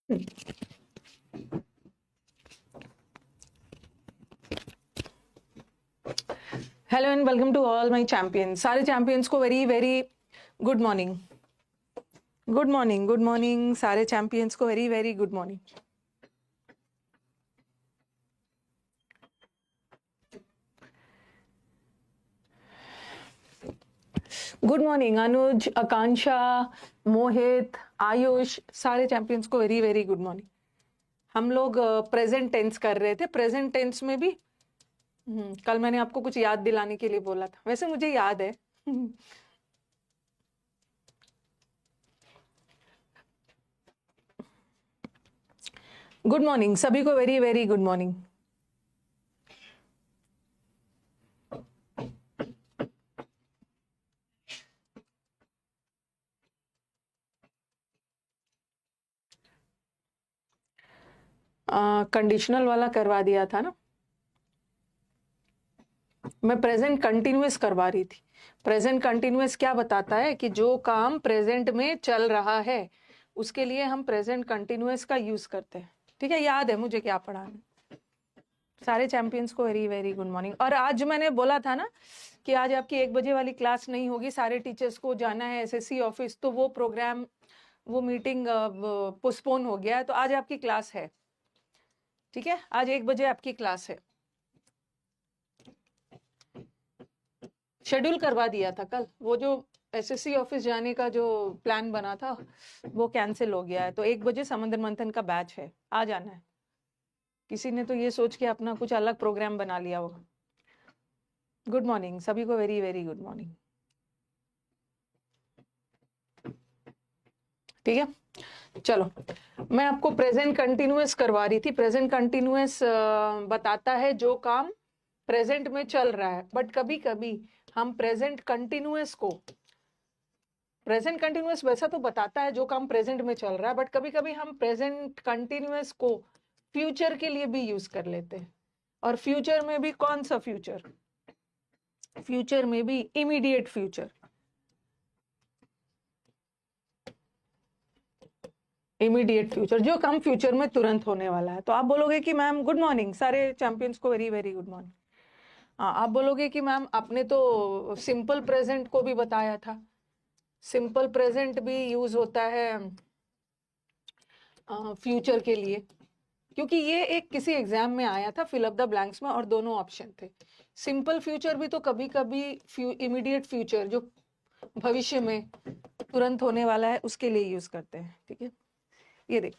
Hello and welcome to all my champions. सारे champions को very very good morning. Good morning, good morning. सारे champions को very very good morning. Good morning Anuj, Akanksha, Mohit, Ayush, सारे champions को very very good morning. हम लोग present tense कर रहे थे। प्रेजेंट टेंस में भी कल मैंने आपको कुछ याद दिलाने के लिए बोला था, वैसे मुझे याद है। गुड मॉर्निंग सभी को, very very good morning. Conditional वाला करवा दिया था ना, मैं प्रेजेंट कंटिन्यूअस करवा रही थी। प्रेजेंट कंटिन्यूअस क्या बताता है कि जो काम प्रेजेंट में चल रहा है उसके लिए हम प्रेजेंट कंटिन्यूअस का यूज करते हैं। ठीक है, याद है मुझे क्या पढ़ाना। सारे चैंपियंस को वेरी वेरी गुड मॉर्निंग। और आज मैंने बोला था ना कि आज आपकी 1 बजे वाली क्लास नहीं होगी, सारे टीचर्स को जाना है एसएससी ऑफिस, तो वो प्रोग्राम, वो मीटिंग पोस्टपोन हो गया है, तो आज आपकी क्लास है। ठीक है, आज 1 बजे आपकी क्लास है। शेड्यूल करवा दिया था कल, वो जो एसएससी ऑफिस जाने का जो प्लान बना था वो कैंसिल हो गया है, तो 1 बजे समुद्र मंथन का बैच है, आ जाना है। किसी ने तो ये सोच के अपना कुछ अलग प्रोग्राम बना लिया होगा। गुड मॉर्निंग सभी को, वेरी वेरी गुड मॉर्निंग। ठीक है, चलो मैं आपको प्रेजेंट कंटिन्यूअस करवा रही थी। प्रेजेंट कंटिन्यूअस बताता है जो काम प्रेजेंट में चल रहा है, बट कभी कभी हम प्रेजेंट कंटिन्यूअस को, प्रेजेंट कंटिन्यूअस वैसा तो बताता है जो काम प्रेजेंट में चल रहा है, बट कभी कभी हम प्रेजेंट कंटिन्यूअस को फ्यूचर के लिए भी यूज कर लेते हैं। और फ्यूचर में भी कौन सा फ्यूचर? फ्यूचर में भी इमीडिएट फ्यूचर। इमीडिएट फ्यूचर, जो काम फ्यूचर में तुरंत होने वाला है। तो आप बोलोगे कि मैम, गुड मॉर्निंग सारे चैंपियंस को, वेरी वेरी गुड मॉर्निंग। हाँ, आप बोलोगे कि मैम आपने तो सिंपल प्रेजेंट को भी बताया था। सिंपल प्रेजेंट भी यूज होता है फ्यूचर के लिए, क्योंकि ये एक किसी एग्जाम में आया था, फिल अप द ब्लैंक्स में, और दोनों ऑप्शन थे। सिंपल फ्यूचर भी तो कभी कभी इमीडिएट फ्यूचर, जो भविष्य में तुरंत होने वाला है, उसके लिए यूज करते हैं। ठीक है, ये देख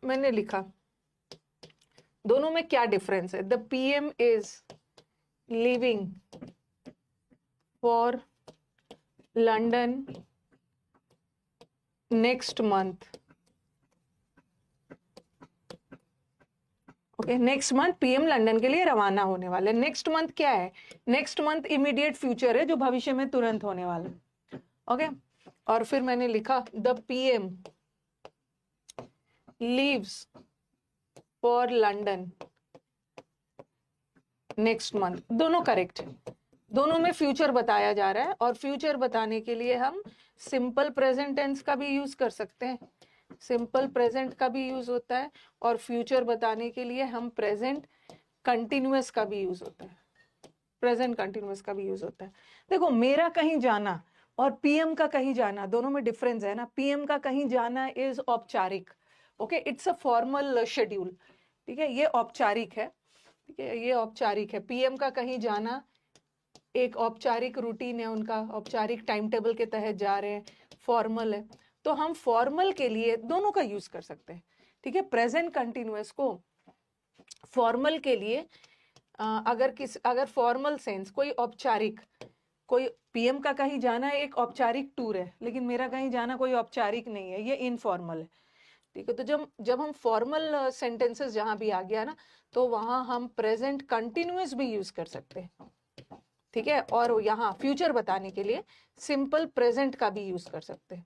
मैंने लिखा दोनों में क्या डिफरेंस है। The PM is leaving for London next month. Okay, next month PM London के लिए रवाना होने वाले। नेक्स्ट मंथ क्या है? नेक्स्ट मंथ इमीडिएट फ्यूचर है, जो भविष्य में तुरंत होने वाला है। ओके, और फिर मैंने लिखा the PM leaves for London next month. दोनों करेक्ट है, दोनों में फ्यूचर बताया जा रहा है, और फ्यूचर बताने के लिए हम सिंपल प्रेजेंट टेंस का भी यूज कर सकते हैं। सिंपल प्रेजेंट का भी यूज होता है, और फ्यूचर बताने के लिए हम प्रेजेंट कंटिन्यूअस का भी यूज होता है। प्रेजेंट कंटिन्यूअस का भी यूज होता है। देखो, मेरा कहीं जाना और पीएम का कहीं जाना, दोनों में डिफरेंस है ना। पीएम का कहीं जाना इज औपचारिक। Okay, it's a formal schedule. ठीक है, ये औपचारिक है। ठीक है, ये औपचारिक है। पीएम का कहीं जाना एक औपचारिक रूटीन है उनका, औपचारिक टाइम टेबल के तहत जा रहे हैं, फॉर्मल है। तो हम फॉर्मल के लिए दोनों का यूज कर सकते हैं। ठीक है, प्रेजेंट कंटिन्यूअस को फॉर्मल के लिए अगर फॉर्मल सेंस, कोई औपचारिक, कोई पीएम का कहीं जाना है एक औपचारिक टूर है, लेकिन मेरा कहीं जाना कोई औपचारिक नहीं है, ये इनफॉर्मल है। ठीक है, तो जब जब हम फॉर्मल सेंटेंसेस जहां भी आ गया ना, तो वहां हम प्रेजेंट कंटिन्यूअस भी यूज कर सकते हैं। ठीक है, और यहाँ फ्यूचर बताने के लिए सिंपल प्रेजेंट का भी यूज कर सकते हैं।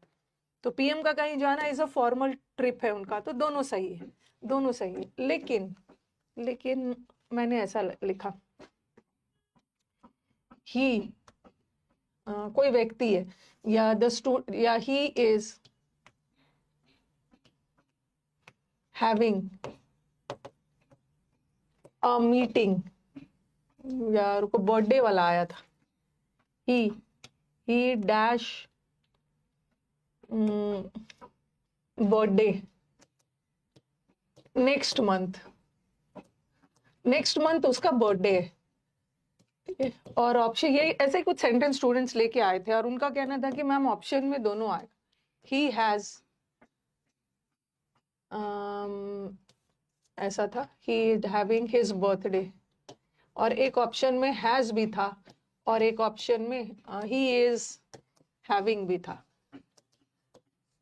तो पीएम का कहीं जाना इज अ फॉर्मल ट्रिप है उनका, तो दोनों सही है, दोनों सही है। लेकिन मैंने ऐसा लिखा, ही कोई व्यक्ति है, या द या he is having a meeting, यार को बर्थडे वाला आया था, ही डैश बर्थडे नेक्स्ट मंथ उसका बर्थडे है, ठीक है। और ऑप्शन ये ऐसे कुछ सेंटेंस स्टूडेंट्स लेके आए थे और उनका कहना था कि मैम ऑप्शन में दोनों आएगा, ही हैज ऐसा था, he is having his birthday, और एक ऑप्शन में हैज भी था और एक ऑप्शन में ही इज हैविंग भी था।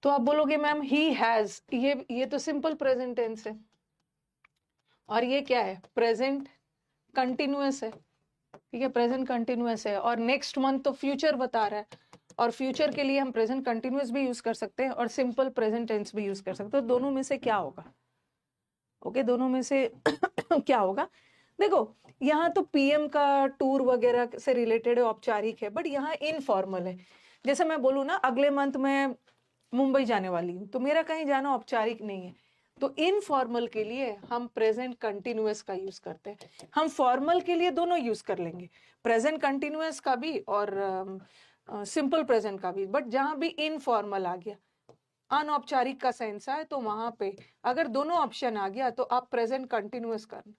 तो आप बोलोगे मैम ही हैज, ये तो सिंपल प्रेजेंट टेंस है और ये क्या है, प्रेजेंट कंटिन्यूअस है, ठीक है, प्रेजेंट कंटिन्यूअस है। और नेक्स्ट मंथ तो फ्यूचर बता रहा है, और फ्यूचर के लिए हम प्रेजेंट कंटिन्यूअस भी यूज कर सकते हैं और सिंपल प्रेजेंट टेंस भी यूज कर सकते हैं। तो दोनों में से क्या होगा, ओके, दोनों में से क्या होगा। देखो यहाँ तो पीएम का टूर वगैरह से रिलेटेड है, औपचारिक है, बट यहाँ इनफॉर्मल है। जैसे मैं बोलूँ ना अगले मंथ मैं मुंबई जाने वाली हूँ, तो मेरा कहीं जाना औपचारिक नहीं है। तो इनफॉर्मल के लिए हम प्रेजेंट कंटिन्यूअस का यूज करते हैं। हम फॉर्मल के लिए दोनों यूज कर लेंगे, प्रेजेंट कंटिन्यूअस का भी और सिंपल प्रेजेंट का भी। बट जहां भी इनफॉर्मल आ गया, अनौपचारिक का सेंस है, तो वहां पे अगर दोनों ऑप्शन आ गया तो आप प्रेजेंट कंटिन्यूअस करना।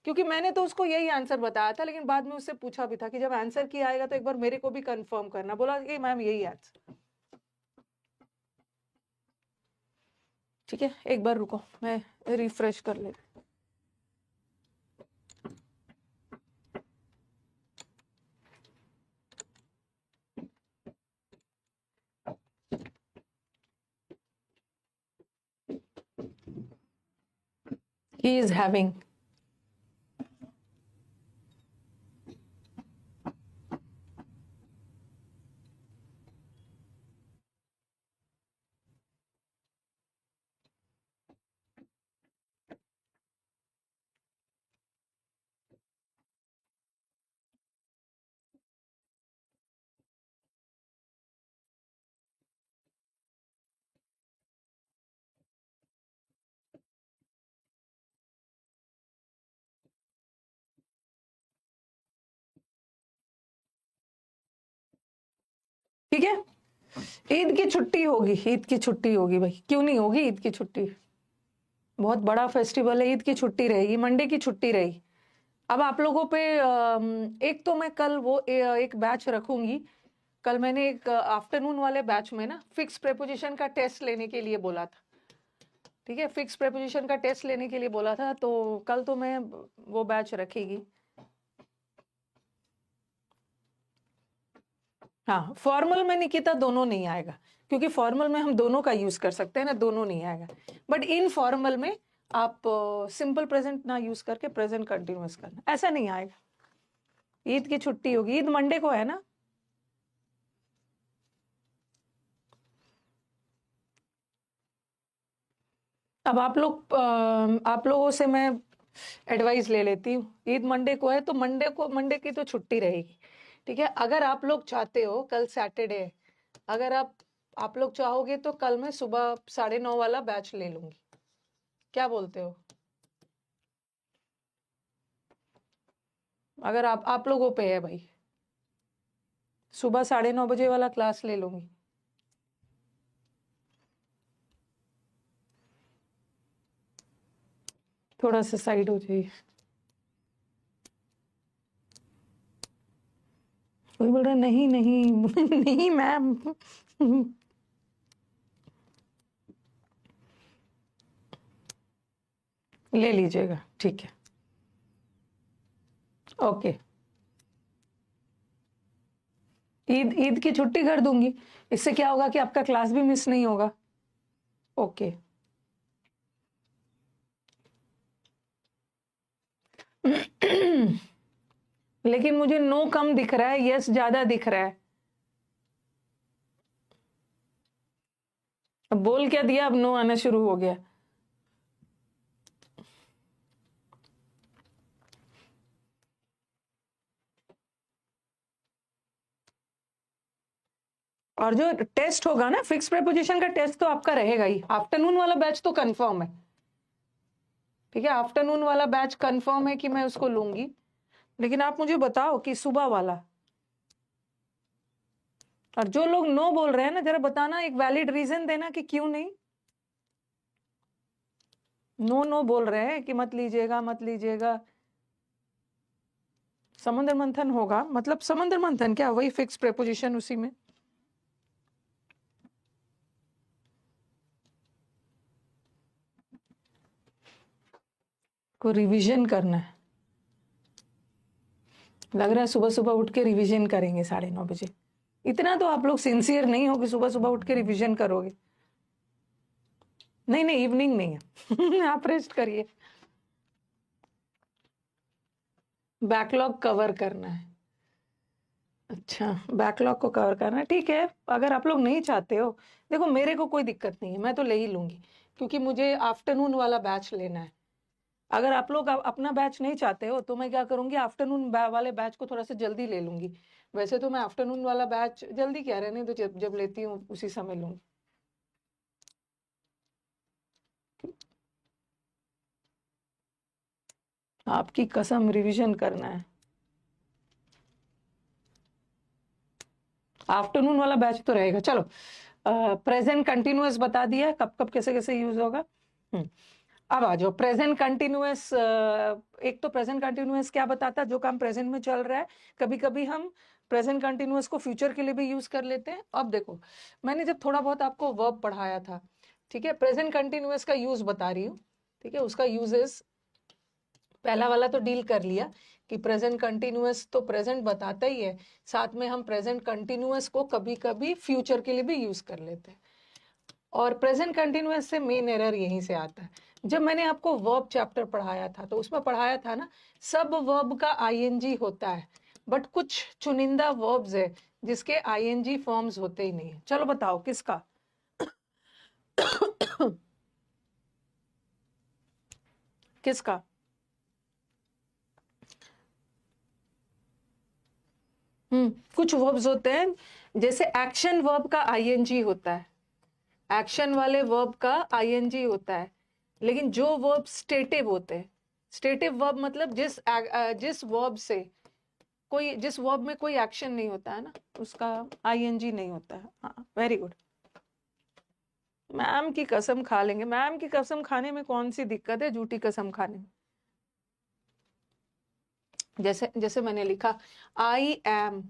क्योंकि मैंने तो उसको यही आंसर बताया था, लेकिन बाद में उससे पूछा भी था कि जब आंसर किया आएगा तो एक बार मेरे को भी कंफर्म करना, बोला कि मैम यही आंसर। ठीक है, एक बार रुको मैं रिफ्रेश कर ले। He is having, ठीक है। ईद की छुट्टी होगी, ईद की छुट्टी होगी भाई, क्यों नहीं होगी ईद की छुट्टी, बहुत बड़ा फेस्टिवल है, ईद की छुट्टी रहेगी, मंडे की छुट्टी रहेगी। अब आप लोगों पे एक तो मैं कल वो एक बैच रखूंगी। कल मैंने एक आफ्टरनून वाले बैच में ना फिक्स प्रेपोजिशन का टेस्ट लेने के लिए बोला था, ठीक है, फिक्स प्रेपोजिशन का टेस्ट लेने के लिए बोला था, तो कल तो मैं वो बैच रखेगी। हाँ, फॉर्मल में निकिता दोनों नहीं आएगा, क्योंकि फॉर्मल में हम दोनों का यूज कर सकते हैं ना, दोनों नहीं आएगा। बट इनफॉर्मल में आप सिंपल प्रेजेंट ना यूज करके प्रेजेंट कंटिन्यूअस करना, ऐसा नहीं आएगा। ईद की छुट्टी होगी, ईद मंडे को है ना। अब आप लोगों से मैं एडवाइस ले लेती हूँ, ईद मंडे को है तो मंडे की तो छुट्टी रहेगी, ठीक है। अगर आप लोग चाहते हो, कल सैटरडे है, अगर आप लोग चाहोगे तो कल मैं सुबह 9:30 वाला बैच ले लूंगी, क्या बोलते हो। अगर आप लोगों पे है भाई, सुबह 9:30 बजे वाला क्लास ले लूंगी। थोड़ा सा साइड हो जाइए। कोई बोल रहा नहीं नहीं नहीं मैम ले लीजिएगा, ठीक है, ओके। ईद की छुट्टी कर दूंगी, इससे क्या होगा कि आपका क्लास भी मिस नहीं होगा, ओके। लेकिन मुझे नो कम दिख रहा है, यस ज्यादा दिख रहा है। अब बोल क्या दिया, अब नो आना शुरू हो गया। और जो टेस्ट होगा ना फिक्स प्रेपोजिशन का टेस्ट तो आपका रहेगा ही, आफ्टरनून वाला बैच तो कंफर्म है, ठीक है, आफ्टरनून वाला बैच कंफर्म है कि मैं उसको लूंगी, लेकिन आप मुझे बताओ कि सुबह वाला। और जो लोग नो बोल रहे हैं ना, जरा बताना, एक वैलिड रीजन देना कि क्यों नहीं। नो नो बोल रहे हैं कि मत लीजिएगा मत लीजिएगा। समुद्र मंथन होगा, मतलब समुद्र मंथन क्या, वही फिक्स प्रेपोजिशन उसी में। को रिवीजन करना है, लग रहा है सुबह सुबह उठ के रिवीजन करेंगे 9:30 बजे। इतना तो आप लोग सिंसियर नहीं हो कि सुबह सुबह उठ के रिवीजन करोगे। नहीं नहीं, इवनिंग नहीं है आप रेस्ट करिए। बैकलॉग कवर करना है, अच्छा बैकलॉग को कवर करना है, ठीक है। अगर आप लोग नहीं चाहते हो, देखो मेरे को कोई दिक्कत नहीं है, मैं तो ले ही लूंगी, क्योंकि मुझे आफ्टरनून वाला बैच लेना है। अगर आप लोग अपना बैच नहीं चाहते हो तो मैं क्या करूंगी, आफ्टरनून वाले बैच को थोड़ा सा जल्दी ले लूंगी। वैसे तो मैं आफ्टरनून वाला बैच जल्दी क्या रहने तो जब जब लेती हूँ उसी समय लूंगी। आपकी कसम रिवीजन करना है। आफ्टरनून वाला बैच तो रहेगा। चलो, प्रेजेंट कंटिन्यूअस बता दिया कब कब कैसे कैसे यूज होगा। अब आ जाओ प्रेजेंट कंटिन्यूअस। एक तो प्रेजेंट कंटिन्यूअस क्या बताता है, जो काम प्रेजेंट में चल रहा है। कभी कभी हम प्रेजेंट कंटिन्यूअस को फ्यूचर के लिए भी यूज कर लेते हैं। अब देखो, मैंने जब थोड़ा बहुत आपको वर्ब पढ़ाया था, ठीक है, प्रेजेंट कंटिन्यूअस का यूज बता रही हूँ। ठीक है, उसका यूजेस पहला वाला तो डील कर लिया कि प्रेजेंट कंटिन्यूअस तो प्रेजेंट बताता ही है, साथ में हम प्रेजेंट कंटिन्यूअस को कभी कभी फ्यूचर के लिए भी यूज कर लेते हैं। और प्रेजेंट कंटिन्यूअस से मेन एरर यहीं से आता है। जब मैंने आपको वर्ब चैप्टर पढ़ाया था तो उसमें पढ़ाया था ना, सब वर्ब का आईएनजी होता है, बट कुछ चुनिंदा वर्ब्स है जिसके आईएनजी फॉर्म्स होते ही नहीं है। चलो बताओ किसका किसका? कुछ वर्ब्स होते हैं, जैसे एक्शन वर्ब का आईएनजी होता है, एक्शन वाले वर्ब का आईएनजी होता है, लेकिन जो वर्ब स्टेटिव होते हैं, स्टेटिव वर्ब मतलब जिस वर्ब से कोई, जिस वर्ब में कोई एक्शन नहीं होता है ना, उसका आईएनजी नहीं होता है। हाँ, वेरी गुड। मैम की कसम खा लेंगे, मैम की कसम खाने में कौन सी दिक्कत है, झूठी कसम खाने में। जैसे जैसे मैंने लिखा, आई एम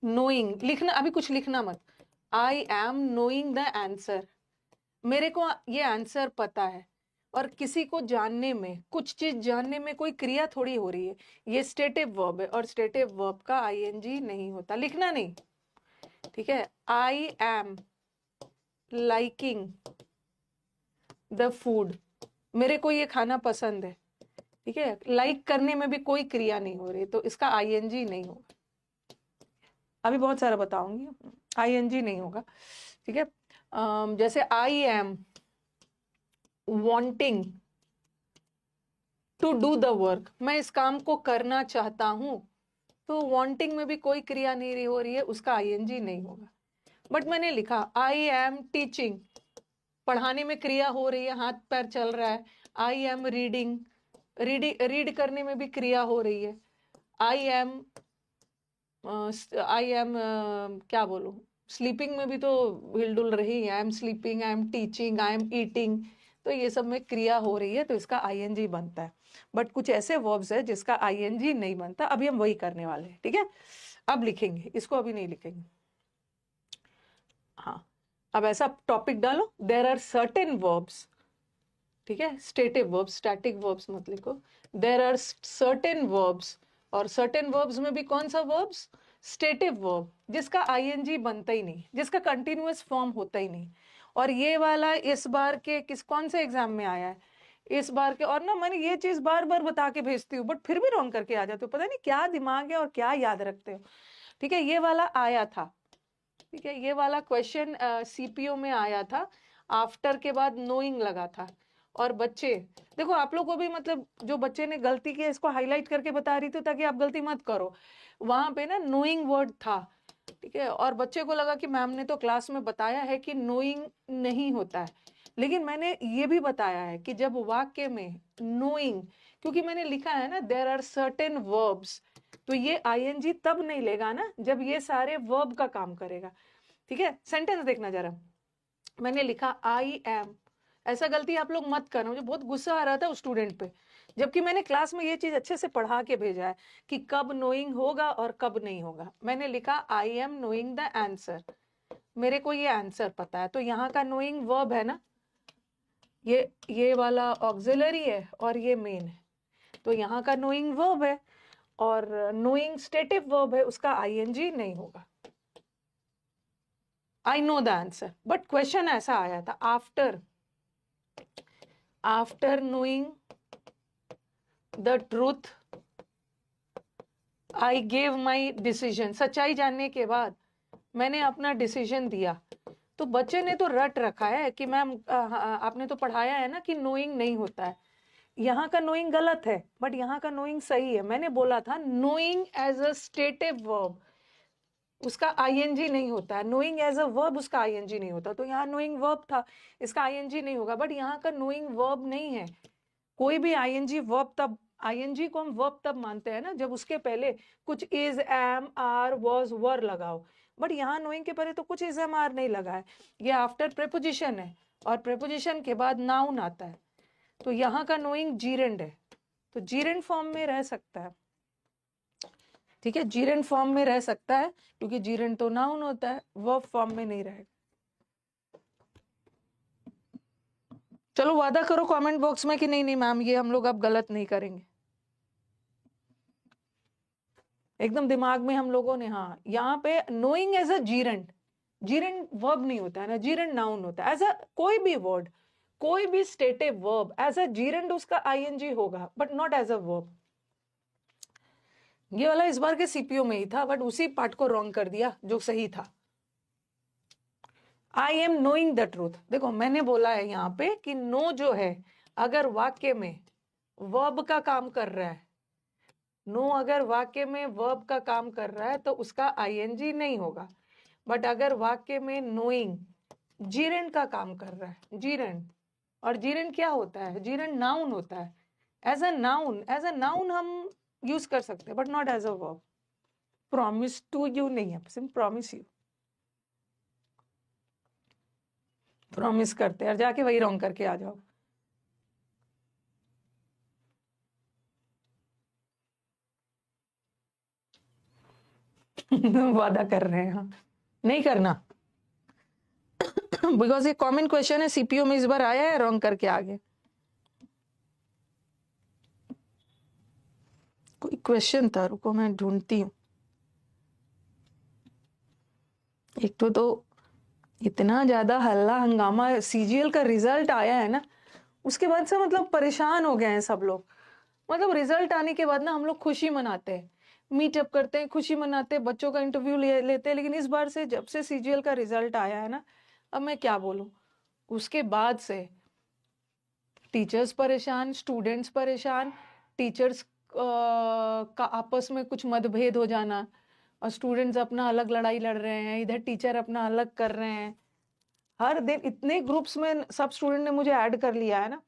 नोइंग, लिखना अभी कुछ लिखना मत। आई एम नोइंग द आंसर, मेरे को ये आंसर पता है। और किसी को जानने में, कुछ चीज जानने में कोई क्रिया थोड़ी हो रही है, ये स्टेटिव वर्ब है, और स्टेटिव वर्ब का आईएनजी नहीं होता, लिखना नहीं। ठीक है, I am liking the food, मेरे को ये खाना पसंद है। ठीक है, लाइक करने में भी कोई क्रिया नहीं हो रही, तो इसका आईएनजी नहीं होगा। अभी बहुत सारा बताऊंगी, आईएनजी नहीं होगा। ठीक है, जैसे I am wanting to do the work, मैं इस काम को करना चाहता हूं, तो wanting में भी कोई क्रिया नहीं हो रही है, उसका आईएनजी नहीं होगा। बट मैंने लिखा आई एम टीचिंग, पढ़ाने में क्रिया हो रही है, हाथ पैर चल रहा है। आई एम रीडिंग, रीड करने में भी क्रिया हो रही है। आई एम क्या बोलूं, स्लीपिंग में भी तो हिलडुल रही है, I am sleeping, I am teaching, I am eating, तो ये सब में क्रिया हो रही है, तो इसका आईएनजी बनता है। बट कुछ ऐसे वर्ब्स है जिसका आईएनजी नहीं बनता, अभी हम वही करने वाले हैं। ठीक है, अब लिखेंगे इसको, अभी नहीं लिखेंगे। हाँ, अब ऐसा टॉपिक डालो, देयर आर सर्टेन वर्ब्स, ठीक है, स्टेटिव वर्ब्स, स्टैटिक वर्ब्स मत लिखो, देयर आर सर्टेन वर्ब्स, और सर्टेन वर्ब्स में भी कौन सा वर्ब्स, स्टेटिव वर्ब, जिसका आईएनजी बनता ही नहीं, जिसका कंटिन्यूअस फॉर्म होता ही नहीं। और ये वाला इस बार के कौन से एग्जाम में आया है इस बार के, और ना मैंने ये चीज बार बार बता के भेजती हूँ, बट फिर भी रॉन्ग करके आ जाते हो, पता नहीं क्या दिमाग है और क्या याद रखते हो। ठीक है, ये वाला आया था, ठीक है, ये वाला क्वेश्चन सीपीओ में आया था, आफ्टर के बाद नोइंग लगा था। और बच्चे देखो, आप लोग को भी, मतलब जो बच्चे ने गलती की इसको हाईलाइट करके बता रही थी ताकि आप गलती मत करो, वहां पे ना नोइंग वर्ड था। ठीक है, और बच्चे को लगा कि मैम ने तो क्लास में बताया है कि नोइंग नहीं होता है, लेकिन मैंने ये भी बताया है कि जब वाक्य में नोइंग, क्योंकि मैंने लिखा है ना देयर आर सर्टेन वर्ब्स, तो ये आईएनजी तब नहीं लेगा ना जब ये सारे वर्ब का काम करेगा। ठीक है, सेंटेंस देखना जरा, मैंने लिखा आई एम, ऐसा गलती आप लोग मत करना, मुझे बहुत गुस्सा आ रहा था उस स्टूडेंट पे, जबकि मैंने क्लास में ये चीज अच्छे से पढ़ा के भेजा है कि कब नोइंग होगा और कब नहीं होगा। मैंने लिखा आई एम नोइंग द आंसर, मेरे को ये आंसर पता है, तो यहाँ का नोइंग वर्ब है ना, ये वाला ऑक्सिलरी है और ये मेन है, तो यहाँ का नोइंग वर्ब है, और नोइंग स्टेटिव वर्ब है, उसका आईएनजी नहीं होगा। I know the answer, but question ऐसा आया था after knowing the truth I gave my decision, सच्चाई जानने के बाद मैंने अपना डिसीजन दिया। तो बच्चे ने तो रट रखा है कि मैम आपने तो पढ़ाया है ना कि नोइंग नहीं होता है, यहाँ का नोइंग गलत है बट यहाँ का नोइंग सही है। मैंने बोला था knowing as a stative verb, उसका आईएनजी नहीं होता है, नोइंग एज अ वर्ब उसका आईएनजी नहीं होता, तो यहाँ नोइंग वर्ब था, इसका आईएनजी नहीं होगा, बट यहाँ का नोइंग वर्ब नहीं है। कोई भी आईएनजी वर्ब तब, आईएनजी को हम वर्ब तब मानते हैं ना जब उसके पहले कुछ इज, एम, आर, वाज, वर लगाओ, बट यहाँ नोइंग के पहले तो कुछ इज, एम, आर नहीं लगा है, ये आफ्टर प्रेपोजिशन है और प्रेपोजिशन के बाद नाउन आता है, तो यहाँ का नोइंग जीरेंड है, तो जीरेंड फॉर्म में रह सकता है। ठीक है, जीरेंड फॉर्म में रह सकता है क्योंकि जीरेंड तो नाउन होता है, वर्ब फॉर्म में नहीं रहेगा। चलो वादा करो कमेंट बॉक्स में कि नहीं नहीं मैम ये हम लोग अब गलत नहीं करेंगे, एकदम दिमाग में हम लोगों ने, हाँ यहाँ पे knowing as a gerund, gerund verb नहीं होता है ना, जीरेंड नाउन होता है। एज अ कोई भी वर्ड, कोई भी stative verb as a gerund उसका आईएनजी होगा but not as a verb. ये वाला इस बार के सीपीओ में ही था बट उसी पार्ट को रॉन्ग कर दिया जो सही था। आई एम नोइंग द ट्रूथ, देखो मैंने बोला है यहाँ पे कि नो जो है अगर वाक्य में वर्ब का काम कर रहा है, नो अगर वाक्य में वर्ब का काम कर रहा है तो उसका आईएनजी नहीं होगा, बट अगर वाक्य में नोइंग जीरेंड का काम कर रहा है, जीरेंड, और जीरेंड क्या होता है, जीरेंड नाउन होता है, एज अ नाउन हम यूज कर सकते हैं but not as a verb. Promise to you नहीं है, सिर्फ प्रॉमिस यू, प्रॉमिस करते हैं और जाके वही रॉन्ग करके आ जाओ। वादा कर रहे हैं, हाँ नहीं करना बिकॉज ये कॉमन क्वेश्चन है, सीपीओ में इस बार आया है, रॉन्ग करके आ गए। कोई क्वेश्चन था, रुको मैं ढूंढती हूँ। एक तो इतना ज्यादा हल्ला हंगामा, सीजीएल का रिजल्ट आया है ना उसके बाद से मतलब परेशान हो गए हैं सब लोग। मतलब रिजल्ट आने के बाद ना हम लोग खुशी मनाते हैं, मीटअप करते हैं, खुशी मनाते हैं, बच्चों का इंटरव्यू लेते हैं, लेकिन इस बार से जब से सीजीएल का रिजल्ट आया है ना, अब मैं क्या बोलूं, उसके बाद से टीचर्स परेशान, स्टूडेंट्स परेशान, टीचर्स का आपस में कुछ मतभेद हो जाना और स्टूडेंट्स अपना अलग लड़ाई लड़ रहे हैं, इधर टीचर अपना अलग कर रहे हैं। हर दिन इतने ग्रुप्स में सब स्टूडेंट ने मुझे ऐड कर लिया है ना,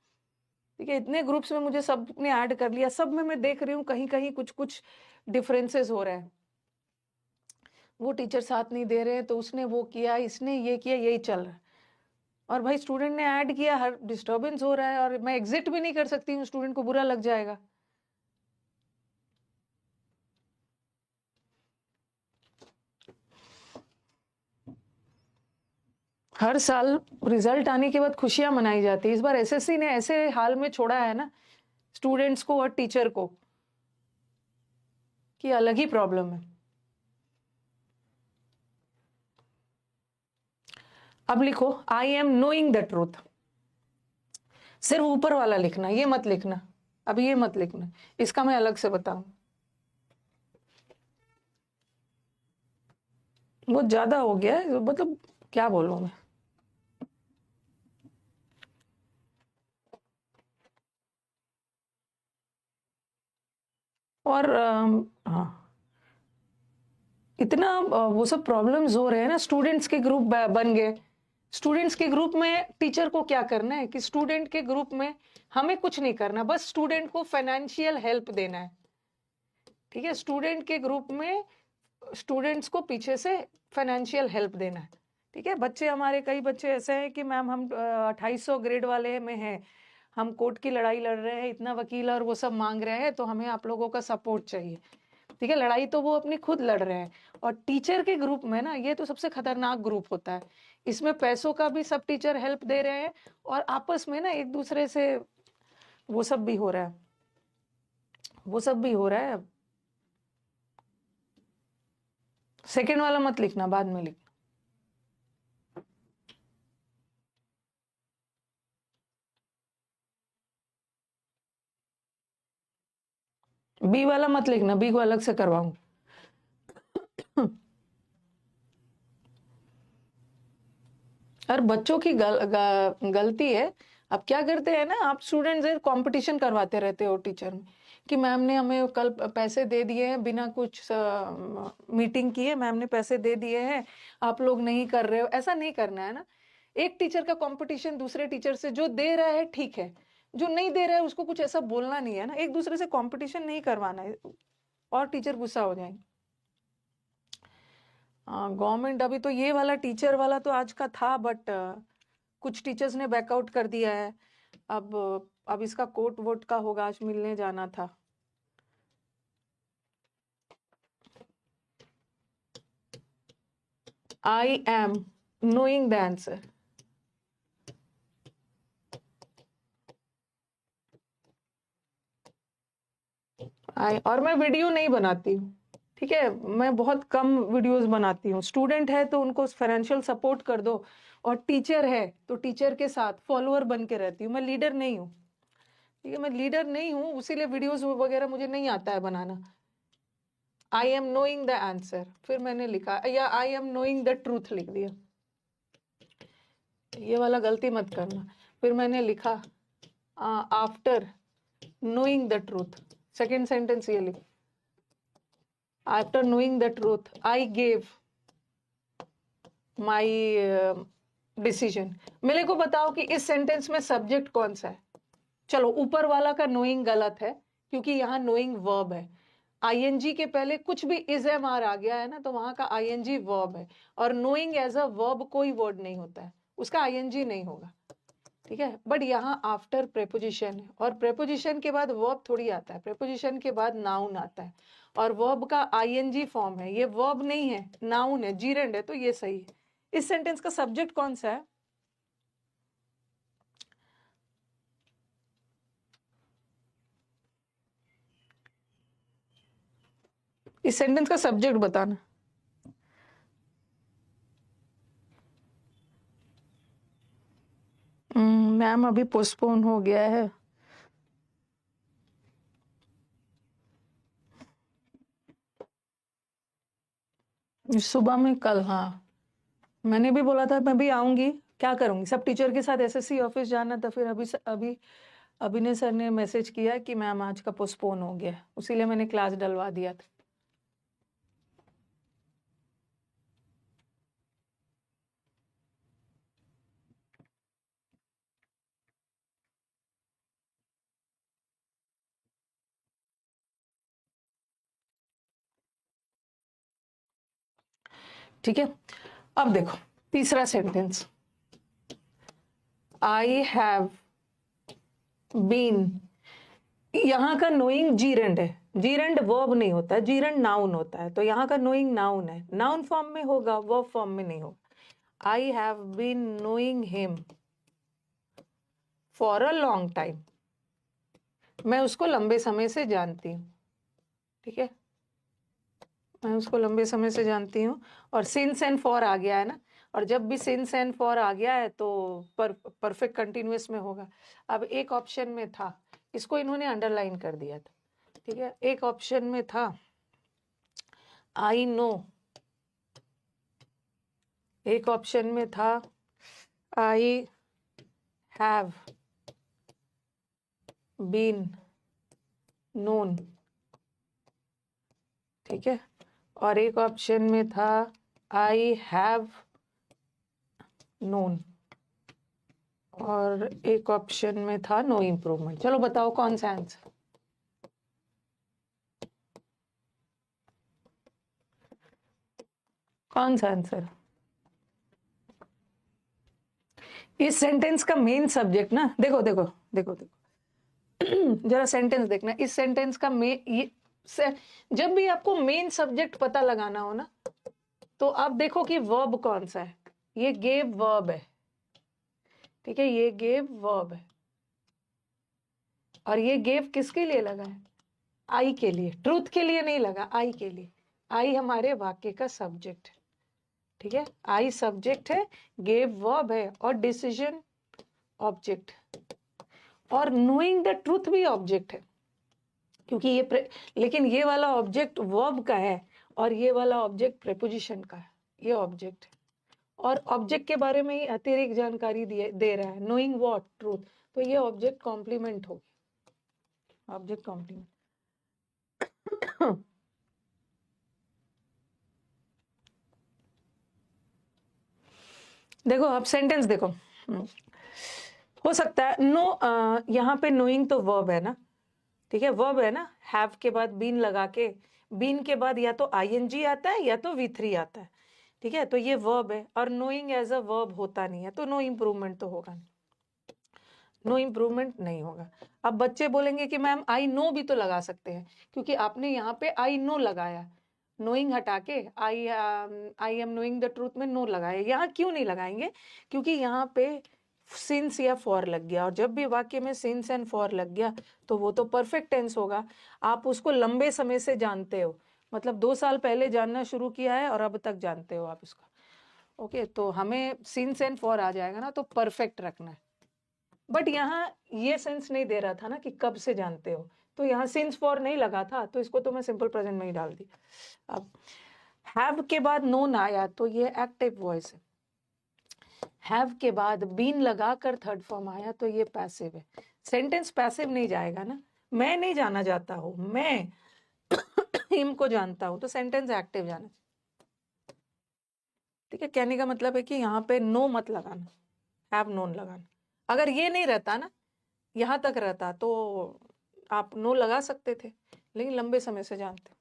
ठीक है, इतने ग्रुप्स में मुझे सब ने ऐड कर लिया, सब में मैं देख रही हूँ कहीं कहीं कुछ कुछ डिफरेंसेस हो रहे हैं। वो टीचर साथ नहीं दे रहे हैं तो उसने वो किया, इसने ये किया, यही चल रहा है। और भाई स्टूडेंट ने ऐड किया, हर डिस्टर्बेंस हो रहा है और मैं एग्जिट भी नहीं कर सकती हूँ, स्टूडेंट को बुरा लग जाएगा। हर साल रिजल्ट आने के बाद खुशियां मनाई जाती है, इस बार एसएससी ने ऐसे हाल में छोड़ा है ना स्टूडेंट्स को और टीचर को कि अलग ही प्रॉब्लम है। अब लिखो आई एम नोइंग द ट्रूथ, सिर्फ ऊपर वाला लिखना, ये मत लिखना, अब ये मत लिखना, इसका मैं अलग से बताऊं, बहुत ज्यादा हो गया है, मतलब क्या बोलूं मैं। और हाँ इतना वो सब प्रॉब्लम्स हो रहे हैं ना, स्टूडेंट्स के ग्रुप बन गए, स्टूडेंट्स के ग्रुप में टीचर को क्या करना है कि स्टूडेंट के ग्रुप में हमें कुछ नहीं करना, बस स्टूडेंट को फाइनेंशियल हेल्प देना है। ठीक है, स्टूडेंट के ग्रुप में स्टूडेंट्स को पीछे से फाइनेंशियल हेल्प देना है। ठीक है, बच्चे हमारे कई बच्चे ऐसे हैं कि मैम हम 2800 ग्रेड वाले में हैं, हम कोर्ट की लड़ाई लड़ रहे हैं, इतना वकील और वो सब मांग रहे हैं, तो हमें आप लोगों का सपोर्ट चाहिए। ठीक है, लड़ाई तो वो अपनी खुद लड़ रहे हैं। और टीचर के ग्रुप में ना, ये तो सबसे खतरनाक ग्रुप होता है, इसमें पैसों का भी सब टीचर हेल्प दे रहे हैं और आपस में ना एक दूसरे से वो सब भी हो रहा है, वो सब भी हो रहा है। सेकंड वाला मत लिखना, बाद में लिखना। बी वाला मत लिखना, बी को अलग से करवाऊं। और बच्चों की गलती है। अब क्या करते हैं ना, आप स्टूडेंट से कंपटीशन करवाते रहते हो टीचर में कि मैम ने हमें कल पैसे दे दिए हैं, बिना कुछ मीटिंग किए मैम ने पैसे दे दिए हैं, आप लोग नहीं कर रहे हो। ऐसा नहीं करना है ना। एक टीचर का कंपटीशन दूसरे टीचर से, जो दे रहा है ठीक है, जो नहीं दे रहा है उसको कुछ ऐसा बोलना नहीं है ना, एक दूसरे से कंपटीशन नहीं करवाना है और टीचर गुस्सा हो जाएंगे। गवर्नमेंट, अभी तो ये वाला टीचर वाला तो आज का था, बट कुछ टीचर्स ने बैकआउट कर दिया है। अब इसका कोर्ट वोट का होगा, आज मिलने जाना था। आई एम नोइंग द आंसर। और मैं वीडियो नहीं बनाती हूँ। ठीक है, मैं बहुत कम वीडियोस बनाती हूँ। स्टूडेंट है तो उनको फाइनेंशियल सपोर्ट कर दो, और टीचर है तो टीचर के साथ फॉलोअर बन के रहती हूँ। मैं लीडर नहीं हूँ। ठीक है, मैं लीडर नहीं हूँ, इसीलिए वीडियोस वगैरह मुझे नहीं आता है बनाना। I am knowing the answer, फिर मैंने लिखा, या I am knowing the truth लिख दिया। ये वाला गलती मत करना। फिर मैंने लिखा after knowing the truth, second sentence ये लिख, after knowing the truth I gave my decision. मेरे को बताओ कि इस सेंटेंस में सब्जेक्ट कौन सा है। चलो, ऊपर वाला का नोइंग गलत है, क्योंकि यहाँ नोइंग वर्ब है। आईएनजी के पहले कुछ भी इज एम आर आ गया है ना, तो वहां का आईएनजी वर्ब है, और नोइंग एज अ वर्ब कोई वर्ड नहीं होता है, उसका आईएनजी नहीं होगा। ठीक है, बट यहाँ आफ्टर प्रेपोजिशन है, और प्रेपोजिशन के बाद वर्ब थोड़ी आता है, प्रेपोजिशन के बाद नाउन आता है, और वर्ब का आईएनजी फॉर्म है, ये वर्ब नहीं है, नाउन है, जीरेंड है, तो ये सही है। इस सेंटेंस का सब्जेक्ट कौन सा है? इस सेंटेंस का सब्जेक्ट बताना। मैम अभी पोस्टपोन हो गया है। सुबह में कल, हाँ मैंने भी बोला था मैं भी आऊंगी, क्या करूंगी, सब टीचर के साथ एसएससी ऑफिस जाना था। फिर अभी अभिनय सर ने मैसेज किया कि मैम आज का पोस्टपोन हो गया, उसीलिए मैंने क्लास डलवा दिया था। ठीक है, अब देखो तीसरा सेंटेंस, आई हैव बीन। यहाँ का नोइंग जीरेंड है, जीरेंड वर्ब नहीं होता है, जीरेंड नाउन होता है, तो यहाँ का नोइंग नाउन है, नाउन फॉर्म में होगा, वर्ब फॉर्म में नहीं होगा। I have been knowing him for a long time, मैं उसको लंबे समय से जानती हूँ। ठीक है, मैं उसको लंबे समय से जानती हूँ, और सिंस एंड फॉर आ गया है ना, और जब भी सिंस एंड फॉर आ गया है तो परफेक्ट कंटिन्यूअस में होगा। अब एक ऑप्शन में था, इसको इन्होंने अंडरलाइन कर दिया था। ठीक है, एक ऑप्शन में था आई नो, एक ऑप्शन में था आई हैव बीन नोन। ठीक है, और एक ऑप्शन में था आई हैव नोन, और एक ऑप्शन में था नो इम्प्रूवमेंट। चलो बताओ कौन सा आंसर। कौन सा आंसर? इस सेंटेंस का मेन सब्जेक्ट ना, देखो देखो देखो देखो जरा सेंटेंस देखना। इस सेंटेंस का जब भी आपको मेन सब्जेक्ट पता लगाना हो ना, तो आप देखो कि वर्ब कौन सा है। ये गेव वर्ब है, ठीक है, ये गेव वर्ब है, और ये गेव किसके लिए लगा है? आई के लिए, ट्रूथ के लिए नहीं लगा, आई के लिए। आई हमारे वाक्य का सब्जेक्ट है, ठीक है, आई सब्जेक्ट है, गेव वर्ब है, और डिसीजन ऑब्जेक्ट, और नोइंग द ट्रूथ भी ऑब्जेक्ट है, क्योंकि लेकिन ये वाला ऑब्जेक्ट वर्ब का है और ये वाला ऑब्जेक्ट प्रेपोजिशन का है। ये ऑब्जेक्ट है, और ऑब्जेक्ट के बारे में ही अतिरिक्त जानकारी दे रहा है, नोइंग व्हाट, ट्रूथ। तो ये ऑब्जेक्ट कॉम्प्लीमेंट होगी, ऑब्जेक्ट कॉम्प्लीमेंट। देखो अब सेंटेंस देखो, हो सकता है यहाँ पे नोइंग तो वर्ब है ना, ठीक है, वर्ब है ना, हैव के बाद बीन लगा के, बीन के बाद या तो आईएनजी आता है या तो V3 आता है, ठीक है, तो ये वर्ब है, और नोइंग एज अ वर्ब होता नहीं है, तो नो इम्प्रूवमेंट तो होगा नहीं, नो इम्प्रूवमेंट नहीं होगा। अब बच्चे बोलेंगे कि मैम आई नो भी तो लगा सकते हैं, क्योंकि आपने यहाँ पे आई नो लगाया, नोइंग हटा के आई एम नोइंग द ट्रूथ में नो लगाया। यहाँ क्यों नहीं लगाएंगे? क्योंकि यहाँ पे सिंस या फॉर लग गया, और जब भी वाक्य में सिंस एंड फॉर लग गया तो वो तो परफेक्ट टेंस होगा। आप उसको लंबे समय से जानते हो, मतलब 2 साल पहले जानना शुरू किया है और अब तक जानते हो आप इसको, ओके, तो हमें सिंस एंड फॉर आ जाएगा ना, तो परफेक्ट रखना है। बट यहाँ ये सेंस नहीं दे रहा था ना कि कब से जानते हो, तो यहाँ सिंस फॉर नहीं लगा था, तो इसको तो मैं सिंपल प्रेजेंट में ही डाल दी। अब हैव के बाद नोन आया तो ये एक्टिव वॉइस है, हैव के बाद बीन लगाकर थर्ड फॉर्म आया तो ये पैसिव है। सेंटेंस पैसिव नहीं जाएगा ना, मैं नहीं जाना जाता हूँ, मैं हिम को जानता हूँ, तो सेंटेंस एक्टिव जाना चाहिए, ठीक है। कहने का मतलब है कि यहाँ पे नो मत लगाना, हैव नोन लगाना। अगर ये नहीं रहता ना, यहाँ तक रहता, तो आप नो लगा सकते थे, लेकिन लंबे समय से जानते,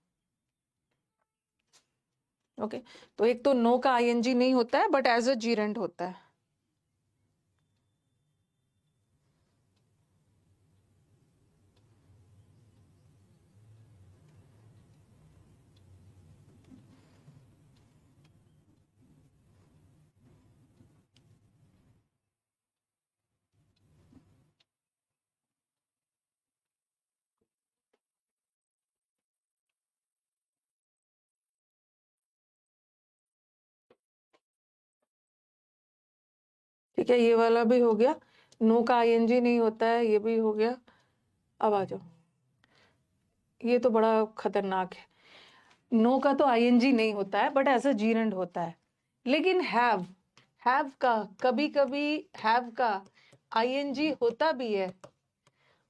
ओके। तो एक तो नो का आईएनजी नहीं होता है, बट एज अ जीरेंट होता है। ठीक है, ये वाला भी हो गया, नो का आईएनजी नहीं होता है, ये भी हो गया। अब आ जाओ, ये तो बड़ा खतरनाक है। नो का तो आईएनजी नहीं होता है, बट एज अ जीरेंट होता है, लेकिन हैव का कभी कभी, हैव का आईएनजी होता भी है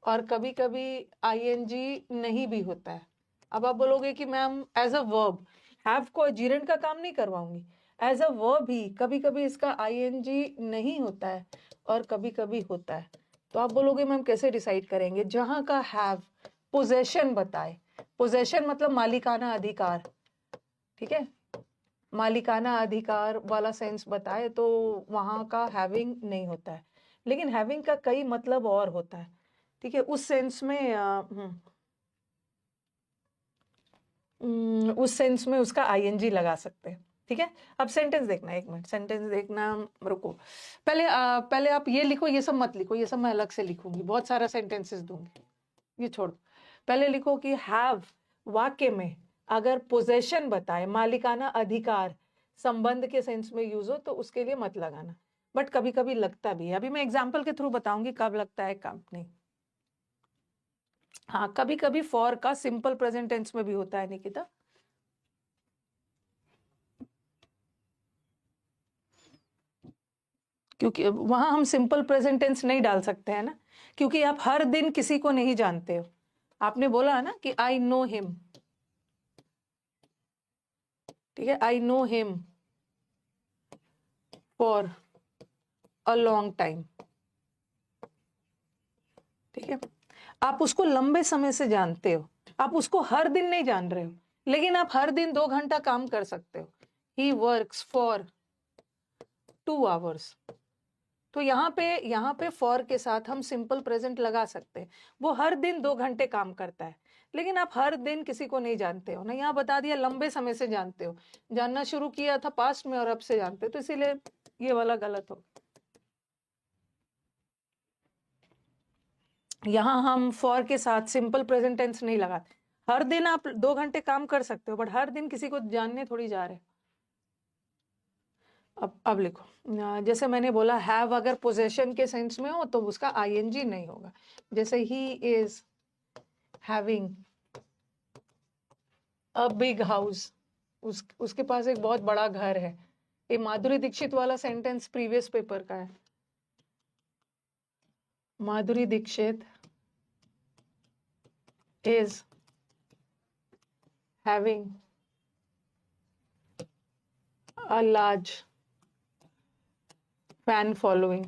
और कभी कभी आईएनजी नहीं भी होता है। अब आप बोलोगे कि ma'am as a verb have को जीरेंट का काम नहीं करवाऊंगी, एज अ वर्ब ही कभी कभी इसका आईएनजी नहीं होता है और कभी कभी होता है। तो आप बोलोगे मैम कैसे डिसाइड करेंगे? जहां का हैव पोजेशन बताए, पोजेशन मतलब मालिकाना अधिकार, ठीक है, मालिकाना अधिकार वाला सेंस बताए तो वहां का हैविंग नहीं होता है, लेकिन हैविंग का कई मतलब और होता है, ठीक है, उस सेंस में उस सेंस में उसका आईएनजी लगा सकते हैं, ठीक है। अब सेंटेंस देखना, एक मिनट सेंटेंस देखना, रुको, पहले आप ये लिखो, ये सब मत लिखो, ये सब मैं अलग से लिखूंगी, बहुत सारा सेंटेंसेस दूंगी, ये छोड़ दो। पहले लिखो कि हैव वाक्य में अगर पोजेशन बताए, मालिकाना अधिकार संबंध के सेंस में यूज हो, तो उसके लिए मत लगाना, बट कभी कभी लगता भी है। अभी मैं एग्जाम्पल के थ्रू बताऊंगी कब लगता है कब नहीं। हाँ, कभी कभी फॉर का सिंपल प्रेजेंट टेंस में भी होता है निकिता, क्योंकि वहां हम सिंपल प्रेजेंट टेंस नहीं डाल सकते हैं ना, क्योंकि आप हर दिन किसी को नहीं जानते हो। आपने बोला ना कि आई नो हिम, ठीक है, I know him for a long time. ठीक है, आप उसको लंबे समय से जानते हो, आप उसको हर दिन नहीं जान रहे हो, लेकिन आप हर दिन 2 घंटा काम कर सकते हो। He works for 2 hours. तो यहाँ पे फॉर के साथ हम सिंपल प्रेजेंट लगा सकते हैं। वो हर दिन 2 घंटे काम करता है, लेकिन आप हर दिन किसी को नहीं जानते हो ना, यहाँ बता दिया लंबे समय से जानते हो, जानना शुरू किया था पास्ट में और अब से जानते हो, तो इसीलिए ये वाला गलत हो। यहाँ हम फॉर के साथ सिंपल प्रेजेंट टेंस नहीं लगाते। हर दिन आप 2 घंटे काम कर सकते हो, बट हर दिन किसी को जानने थोड़ी जा रहे। अब लिखो, जैसे मैंने बोला हैव अगर पोजेशन के सेंस में हो तो उसका आईएनजी नहीं होगा। जैसे he is having a big house, उसके पास एक बहुत बड़ा घर है। ये माधुरी दीक्षित वाला सेंटेंस प्रीवियस पेपर का है। Madhuri Dixit is having a large fan following।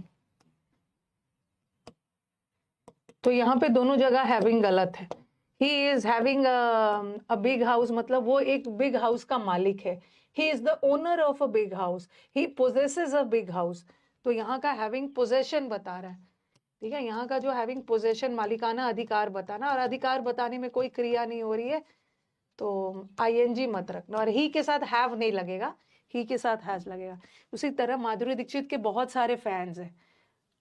तो यहाँ पे दोनों जगह हैविंग गलत है। He is having a big house मतलब वो एक बिग हाउस का मालिक है। He is the owner of a big house, he possesses a big house. तो यहाँ का हैविंग पोजेशन बता रहा है। ठीक है, यहाँ का जो हैविंग पोजेशन मालिकाना अधिकार बताना, और अधिकार बताने में कोई क्रिया नहीं हो रही है तो आईएनजी मत रखना, और ही के साथ हैव नहीं लगेगा, ही के साथ हैज लगेगा। उसी तरह माधुरी दीक्षित के बहुत सारे फैंस हैं।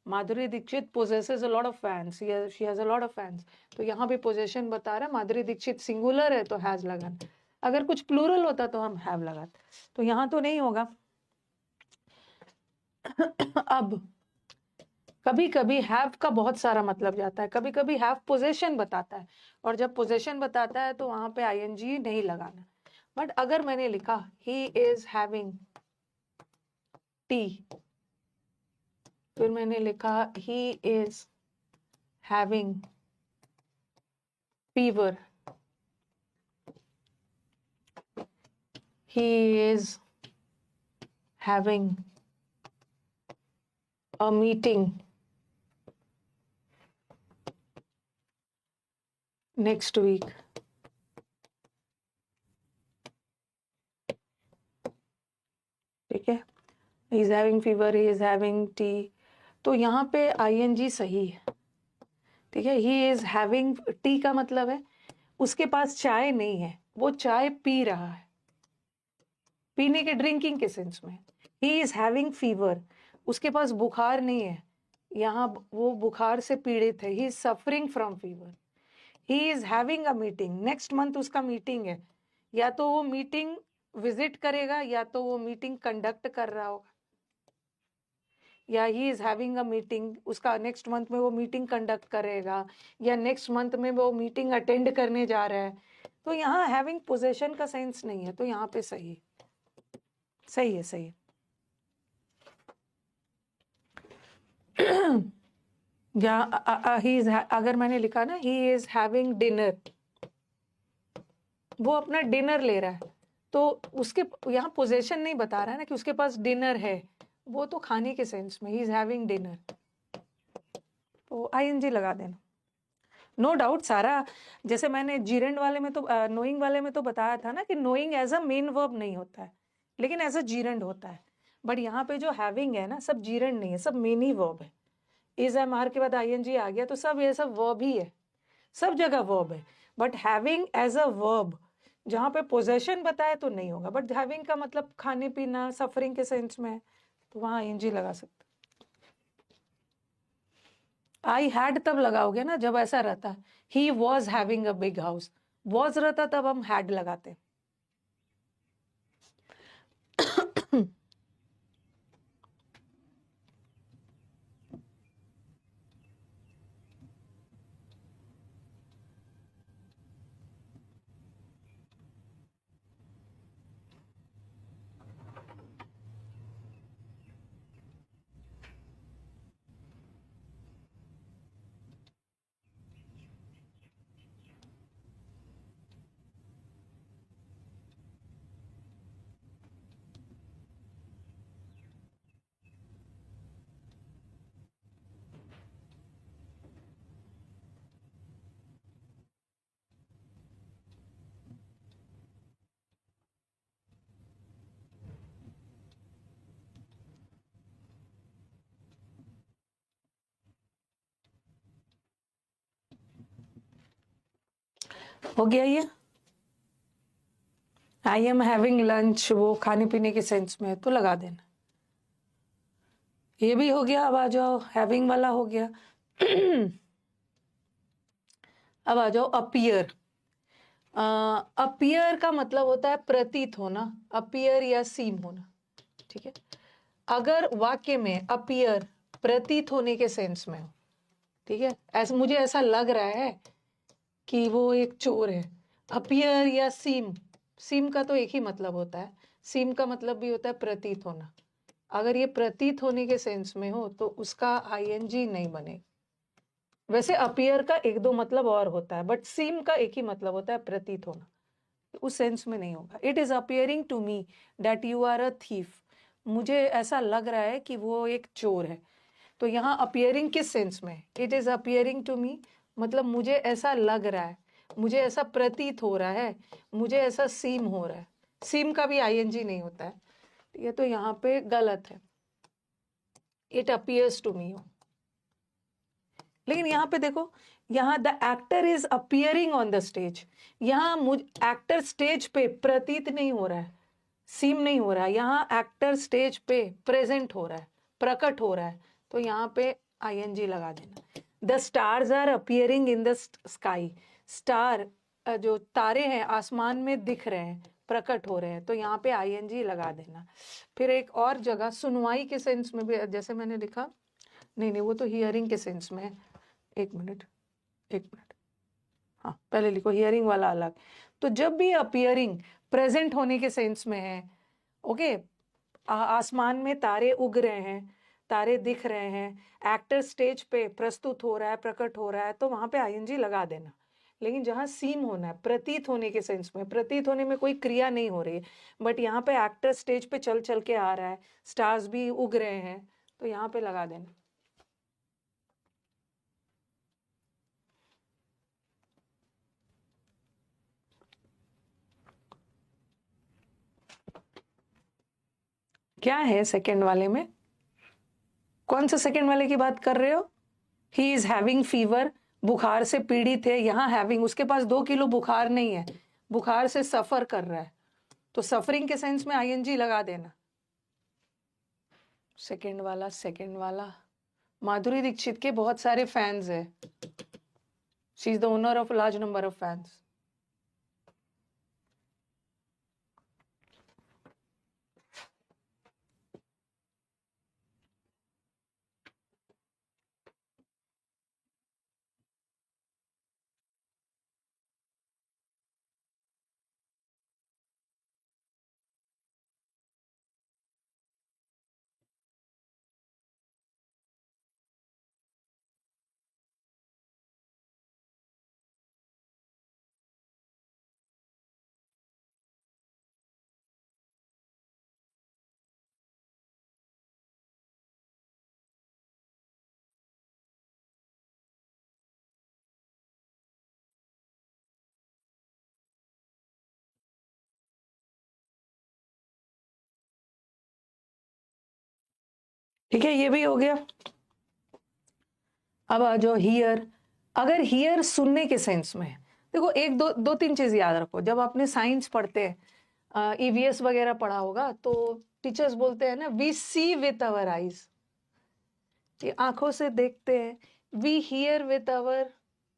Madhuri Dixit possesses a lot of fans, she has a lot of fans। तो यहाँ पे पोजेशन बता रहा है, माधुरी दीक्षित सिंगुलर है तो हैज लगाना, अगर कुछ प्लूरल होता तो हम हैव लगाते, तो यहाँ तो नहीं होगा। अब कभी कभी हैव का बहुत सारा मतलब जाता है, कभी कभी हैव पोजेशन बताता है, और जब पोजेशन बताता है तो वहां पे आईएनजी नहीं लगाना। बट अगर मैंने लिखा ही इज हैविंग टी, फिर मैंने लिखा he is having fever, he is having a meeting next week। ठीक है, he is having fever, he is having tea, तो यहाँ पे आईएनजी सही है। ठीक है, he is having tea का मतलब है उसके पास चाय नहीं है, वो चाय पी रहा है, पीने के ड्रिंकिंग के सेंस में। ही इज हैविंग फीवर, उसके पास बुखार नहीं है, यहाँ वो बुखार से पीड़ित है, he is suffering from fever. He is having a meeting, next month उसका मीटिंग है, या तो वो मीटिंग विजिट करेगा या तो वो मीटिंग कंडक्ट कर रहा होगा, या he is having a meeting, उसका नेक्स्ट मंथ में वो मीटिंग कंडक्ट करेगा, या नेक्स्ट मंथ में वो मीटिंग अटेंड करने जा रहा है। तो यहाँ हैविंग पोजेशन का सेंस नहीं है, तो यहाँ पे सही सही है, सही है। या ही इज, अगर मैंने लिखा ना ही इज हैविंग डिनर, वो अपना डिनर ले रहा है, तो उसके यहाँ पोजेशन नहीं बता रहा है ना कि उसके पास डिनर है, वो तो खाने के सेंस में ही इज हैविंग डिनर, तो आईएनजी लगा देना। नो डाउट सारा, जैसे मैंने जीरेंड वाले में तो नोइंग वाले में तो बताया था ना कि knowing as a main verb नहीं होता है, लेकिन एज अ जीरेंड होता है। बट यहाँ पे जो हैविंग है ना, सब जीरेंड नहीं है, सब मेन ही वर्ब है। इज एम आर के बाद आईएनजी आ गया तो सब ये सब वर्ब ही है, सब जगह वर्ब है। But having as a verb जहाँ पे पोजेशन बताए तो नहीं होगा, बट हैविंग का मतलब खाने पीना सफरिंग के सेंस में है, तो वहां आईएनजी लगा सकते। आई हैड तब लगाओगे ना जब ऐसा रहता, he was having a big house, was रहता तब हम हैड लगाते। हो गया ये? आई एम हैविंग लंच, वो खाने पीने के सेंस में है तो लगा देना। ये भी हो गया। अब आ जाओ, हैविंग वाला हो गया। अब आ जाओ अपीयर। अपीयर का मतलब होता है प्रतीत होना, अपीयर या सीम होना, ठीक है। अगर वाक्य में अपीयर प्रतीत होने के सेंस में हो, ठीक है, ऐसा मुझे ऐसा लग रहा है कि वो एक चोर है। अपीयर या सीम, सीम का तो एक ही मतलब होता है, सीम का मतलब भी होता है प्रतीत होना। अगर ये प्रतीत होने के सेंस में हो तो उसका आईएनजी नहीं बनेगा। वैसे अपीयर का एक दो मतलब और होता है, बट सीम का एक ही मतलब होता है प्रतीत होना, उस सेंस में नहीं होगा। It is appearing to me that you are a thief, मुझे ऐसा लग रहा है कि वो एक चोर है। तो यहाँ अपियरिंग किस सेंस में? It is appearing to me मतलब मुझे ऐसा लग रहा है, मुझे ऐसा प्रतीत हो रहा है, मुझे ऐसा सीम हो रहा है। सीम का भी आईएनजी नहीं होता है, ये तो यहाँ पे गलत है, इट अपियर्स टू मी हो। लेकिन यहाँ पे देखो, यहाँ the actor is appearing on the stage, यहाँ मुझ एक्टर स्टेज पे प्रतीत नहीं हो रहा है, सीम नहीं हो रहा है, यहाँ एक्टर स्टेज पे प्रेजेंट हो रहा है, प्रकट हो रहा है, तो यहाँ पे आईएनजी लगा देना। The stars are appearing in the sky, star जो तारे हैं आसमान में दिख रहे हैं, प्रकट हो रहे हैं, तो यहाँ पे आईएनजी लगा देना। फिर एक और जगह सुनवाई के सेंस में भी जैसे मैंने लिखा, नहीं वो तो हियरिंग के सेंस में है। एक मिनट, हाँ पहले लिखो, हियरिंग वाला अलग। तो जब भी अपियरिंग प्रेजेंट होने के सेंस में है, ओके, आसमान में तारे उग रहे हैं, तारे दिख रहे हैं, एक्टर स्टेज पे प्रस्तुत हो रहा है, प्रकट हो रहा है, तो वहां पे आईएनजी लगा देना। लेकिन जहां सीम होना है, प्रतीत होने के सेंस में, प्रतीत होने में कोई क्रिया नहीं हो रही है, बट यहाँ पे एक्टर स्टेज पे चल चल के आ रहा है, स्टार्स भी उग रहे हैं, तो यहाँ पे लगा देना। क्या है सेकेंड वाले में? कौन सा सेकेंड वाले की बात कर रहे हो? ही इज हैविंग फीवर, बुखार से पीड़ित है। यहाँ हैविंग, उसके पास 2 किलो बुखार नहीं है, बुखार से सफर कर रहा है, तो सफरिंग के सेंस में आईएनजी लगा देना। सेकेंड वाला माधुरी दीक्षित के बहुत सारे फैंस है, she is the owner of large number of fans. ठीक है, ये भी हो गया। अब आ जाओ हियर। अगर हियर सुनने के सेंस में है, देखो एक दो तीन चीज याद रखो। जब आपने साइंस पढ़ते हैं, ईवीएस वगैरह पढ़ा होगा, तो टीचर्स बोलते हैं ना, we see with our eyes, आंखों से देखते हैं। We hear with our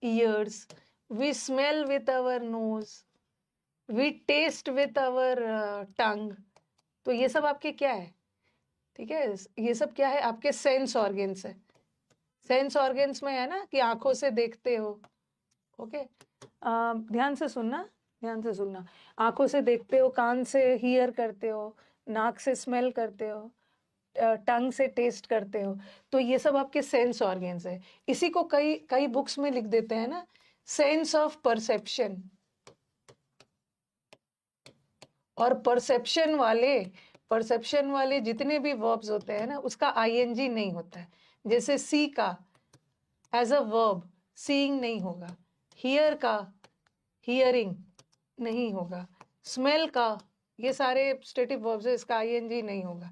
ears, we smell with our nose, we taste with our tongue. तो ये सब आपके क्या है? ठीक है, ये सब क्या है? आपके सेंस ऑर्गन्स है। सेंस ऑर्गन्स में है ना कि आंखों से देखते हो, ओके। ध्यान से सुनना, ध्यान से सुनना। आंखों से देखते हो, कान से हियर करते हो, नाक से स्मेल करते हो, टंग से टेस्ट करते हो, तो ये सब आपके सेंस ऑर्गन्स है। इसी को कई कई बुक्स में लिख देते हैं ना, सेंस ऑफ परसेप्शन। और परसेप्शन वाले जितने भी वर्ब्स होते हैं ना, उसका आईएनजी नहीं होता है। जैसे सी का एज अ वर्ब सीइंग नहीं होगा, हियर का हियरिंग नहीं होगा, स्मेल का, ये सारे स्टेटिव वर्ब्स है, इसका आईएनजी नहीं होगा।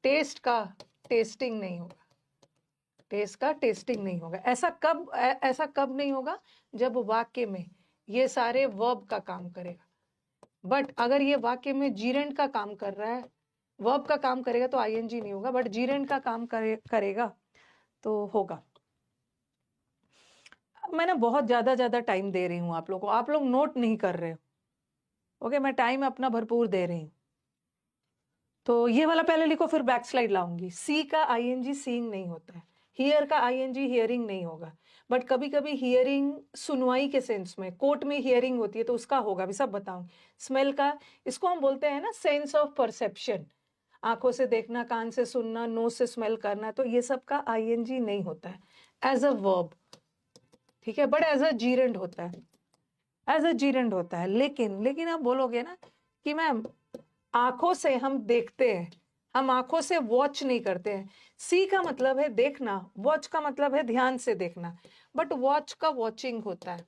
टेस्ट का टेस्टिंग नहीं होगा, टेस्ट का टेस्टिंग नहीं होगा। ऐसा कब नहीं होगा? जब वाक्य में ये सारे वर्ब का काम करेगा। बट अगर ये वाक्य में जीरेंड का काम कर रहा है, वर्ब का काम करेगा तो आईएनजी नहीं होगा, बट जीरेंड का काम करेगा तो होगा। मैं ना बहुत ज्यादा टाइम दे रही हूँ आप लोगों को, आप लोग नोट नहीं कर रहे हो। ओके, मैं टाइम अपना भरपूर दे रही हूँ। तो ये वाला पहले लिखो, फिर बैक स्लाइड लाऊंगी। सी का आईएनजी सीइंग नहीं होता है, हियर का आईएनजी हियरिंग नहीं होगा, बट कभी कभी हियरिंग सुनवाई के सेंस में, कोर्ट में हियरिंग होती है तो उसका होगा, भी सब बताऊंगी। स्मेल का, इसको हम बोलते हैं ना सेंस ऑफ परसेप्शन, आंखों से देखना, कान से सुनना, नोज से स्मेल करना, तो ये सब का आईएनजी नहीं होता है एज अ वर्ब, ठीक है, बट एज अ जीरेंड होता है, एज अ जीरेंड होता है। लेकिन आप बोलोगे ना कि मैम आंखों से हम देखते हैं, हम आंखों से वॉच नहीं करते हैं। सी का मतलब है देखना, वॉच का मतलब है ध्यान से देखना, बट वॉच का वॉचिंग होता है,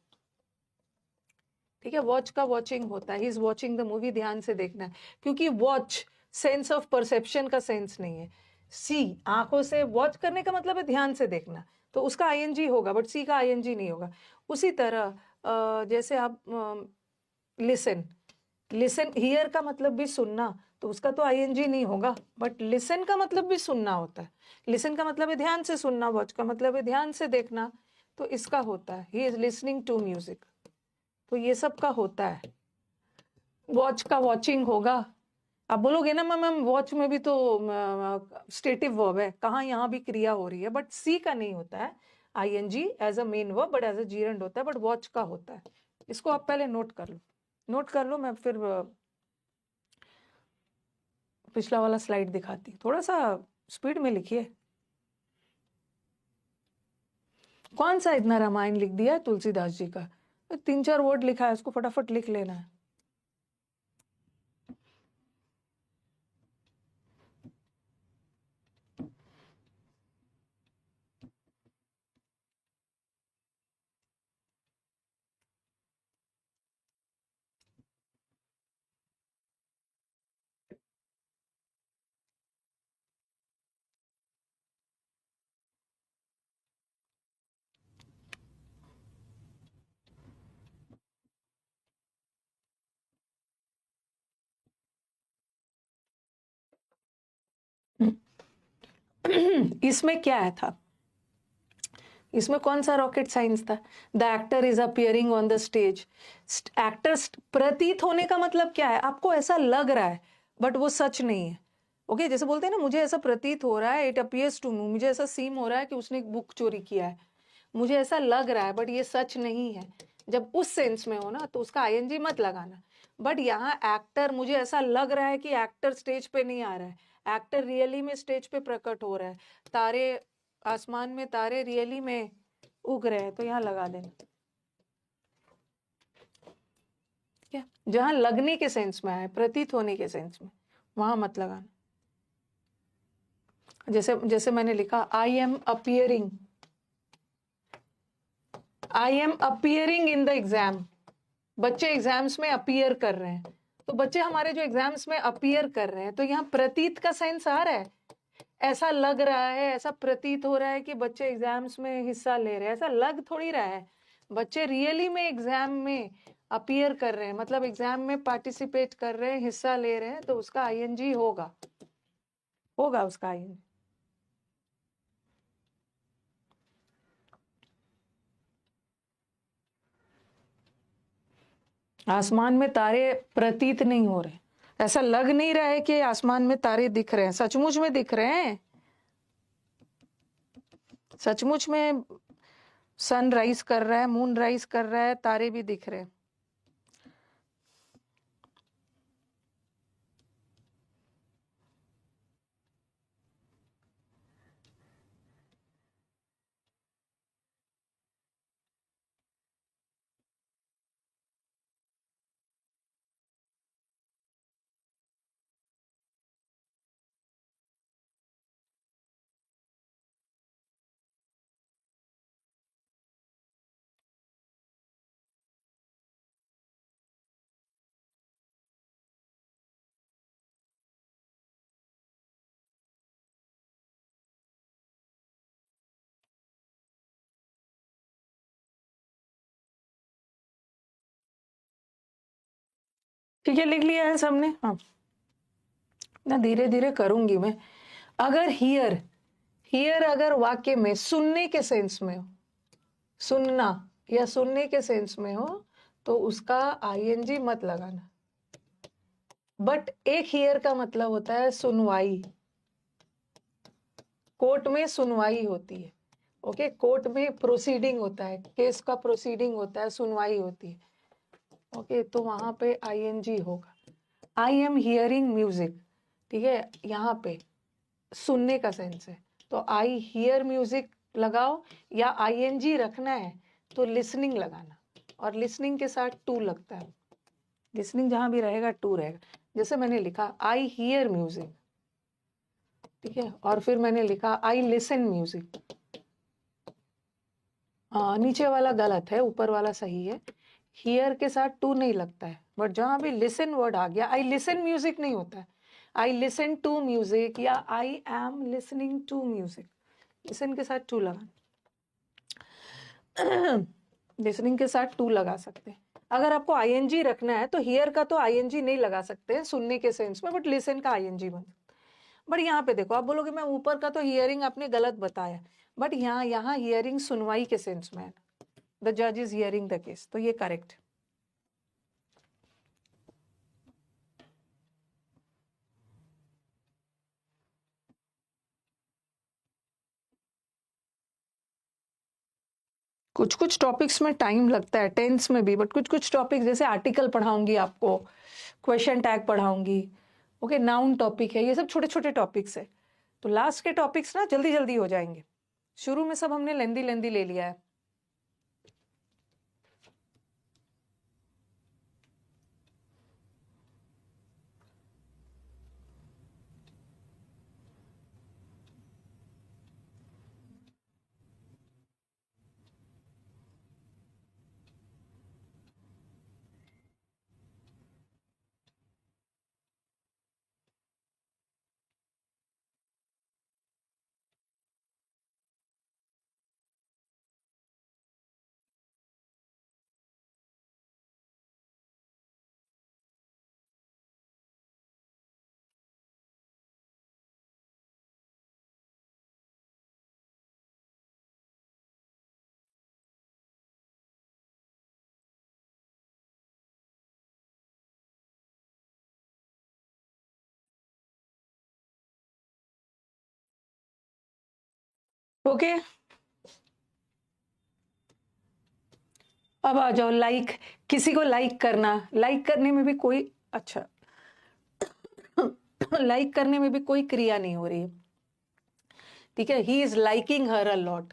ठीक है, वॉच का वॉचिंग होता है, he is watching the movie, ध्यान से देखना है, क्योंकि वॉच सेंस ऑफ परसेप्शन का सेंस नहीं है। सी आंखों से वॉच करने का मतलब है ध्यान से देखना, तो उसका आईएनजी होगा, बट सी का आईएनजी नहीं होगा। उसी तरह जैसे आप लिसन, लिसन हियर का मतलब भी सुनना, तो उसका तो आईएनजी नहीं होगा, बट लिसन का मतलब भी सुनना होता है। लिसन का मतलब है ध्यान से सुनना, वॉच का मतलब है ध्यान से देखना, तो इसका होता है he is listening to music, तो ये सब का होता है। वॉच का वॉचिंग होगा। आप बोलोगे ना मैम वॉच में भी तो स्टेटिव वर्ब है, कहाँ, यहाँ भी क्रिया हो रही है, बट सी का नहीं होता है ING as a main verb, but as a gerund होता है, बट वॉच का होता है। इसको आप पहले नोट कर लो, नोट कर लो, मैं फिर पिछला वाला स्लाइड दिखाती, थोड़ा सा स्पीड में लिखिए। कौन सा इतना रामायण लिख दिया है तुलसीदास जी का, 3-4 वर्ड लिखा है, उसको फटाफट लिख लेना है। इसमें क्या है था, इसमें कौन सा रॉकेट साइंस था? The actor is appearing on the stage. Actor प्रतीत होने का मतलब क्या है, आपको ऐसा लग रहा है बट वो सच नहीं है। ओके, जैसे बोलते हैं ना मुझे ऐसा प्रतीत हो रहा है, इट अपियर्स टू मी, मुझे ऐसा सीम हो रहा है कि उसने एक बुक चोरी किया है, मुझे ऐसा लग रहा है बट ये सच नहीं है। जब उस सेंस में हो ना तो उसका आईएनजी मत लगाना। बट यहाँ एक्टर, मुझे ऐसा लग रहा है कि एक्टर स्टेज पे नहीं आ रहा है, एक्टर रियली में स्टेज पे प्रकट हो रहा है, तारे आसमान में, तारे रियली में उग रहे हैं, तो यहाँ लगा देना। क्या, जहां लगने के सेंस में आए, प्रतीत होने के सेंस में, वहां मत लगाना। जैसे जैसे मैंने लिखा I am appearing, I am appearing in the exam, बच्चे एग्जाम्स में अपीयर कर रहे हैं, तो बच्चे हमारे जो एग्जाम्स में अपीयर कर रहे हैं, तो यहाँ प्रतीत का सेंस आ रहा है, ऐसा लग रहा है, ऐसा प्रतीत हो रहा है कि बच्चे एग्जाम्स में हिस्सा ले रहे हैं, ऐसा लग थोड़ी रहा है। बच्चे रियली में एग्जाम में अपीयर कर रहे हैं, मतलब एग्जाम में पार्टिसिपेट कर रहे हैं, हिस्सा ले रहे हैं, तो उसका आईएनजी होगा, होगा उसका आईएनजी। आसमान में तारे प्रतीत नहीं हो रहे, ऐसा लग नहीं रहा है कि आसमान में तारे दिख रहे हैं, सचमुच में दिख रहे हैं, सचमुच में सन राइज कर रहा है, मून राइज कर रहा है, तारे भी दिख रहे हैं। ठीक है, लिख लिया है सबने? हाँ, ना धीरे धीरे करूंगी मैं। अगर हियर अगर वाक्य में सुनने के सेंस में हो, सुनना या सुनने के सेंस में हो, तो उसका आईएनजी मत लगाना। बट एक हियर का मतलब होता है सुनवाई, कोर्ट में सुनवाई होती है। ओके, कोर्ट में प्रोसीडिंग होता है, केस का प्रोसीडिंग होता है, सुनवाई होती है। ओके, तो वहां पे आईएनजी होगा। आई एम हियरिंग म्यूजिक, ठीक है, यहाँ पे सुनने का सेंस है, तो आई हियर म्यूजिक लगाओ, या आईएनजी रखना है तो लिसनिंग लगाना, और लिसनिंग के साथ टू लगता है। लिसनिंग जहां भी रहेगा टू रहेगा। जैसे मैंने लिखा आई हियर म्यूजिक, ठीक है, और फिर मैंने लिखा आई लिसन म्यूजिक। नीचे वाला गलत है, ऊपर वाला सही है। हियर के साथ टू नहीं लगता है, बट जहां भी लिसन वर्ड आ गया, आई लिसन म्यूजिक नहीं होता है, आई लिसन टू म्यूजिक या I am listening to music. Listen के साथ टू लगा, लिसनिंग के साथ टू लगा सकते हैं। अगर आपको आईएनजी रखना है तो हियर का तो आईएनजी नहीं लगा सकते हैं सुनने के सेंस में, बट लिसन का आईएनजी बन सकता है। बट यहाँ पे देखो, आप बोलोगे मैं ऊपर का तो हियरिंग आपने गलत बताया, बट यहाँ हियरिंग सुनवाई के सेंस में है, द जज इज हियरिंग द केस, तो ये करेक्ट। कुछ कुछ टॉपिक्स में टाइम लगता है, टेंस में भी, बट कुछ कुछ टॉपिक्स जैसे आर्टिकल पढ़ाऊंगी आपको, क्वेश्चन टैग पढ़ाऊंगी, ओके, नाउन टॉपिक है, ये सब छोटे छोटे टॉपिक्स है, तो लास्ट के टॉपिक्स ना जल्दी जल्दी हो जाएंगे। शुरू में सब हमने लेंदी लेंदी ले लिया है। ओके, अब आ जाओ लाइक। किसी को लाइक करना, लाइक करने में भी कोई, अच्छा, लाइक करने में भी कोई क्रिया नहीं हो रही है, ठीक है। He is liking her a lot,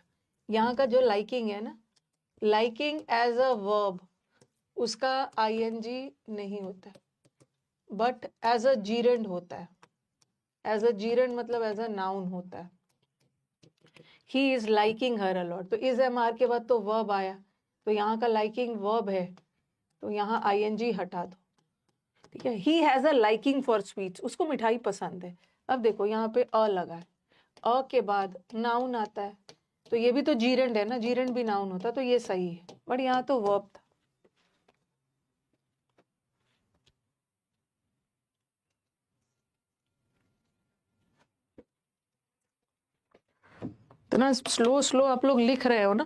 यहाँ का जो लाइकिंग है ना, लाइकिंग एज अ वर्ब, उसका आईएनजी नहीं होता, बट एज अ जीरेंड होता है। एज अ जीरेंड मतलब एज अ नाउन होता है। He is liking her a lot, तो इज एम आर के बाद तो वर्ब आया, तो यहाँ का लाइकिंग वर्ब है, तो यहाँ आईएनजी हटा दो, ठीक है। He has a liking for sweets, उसको मिठाई पसंद है। अब देखो यहाँ पे अ लगा है, अ के बाद नाउन आता है, तो ये भी तो जीरेंड है ना, जीरेंड भी नाउन होता, तो ये सही है, बट यहाँ तो वर्ब था। इतना स्लो स्लो आप लोग लिख रहे हो ना।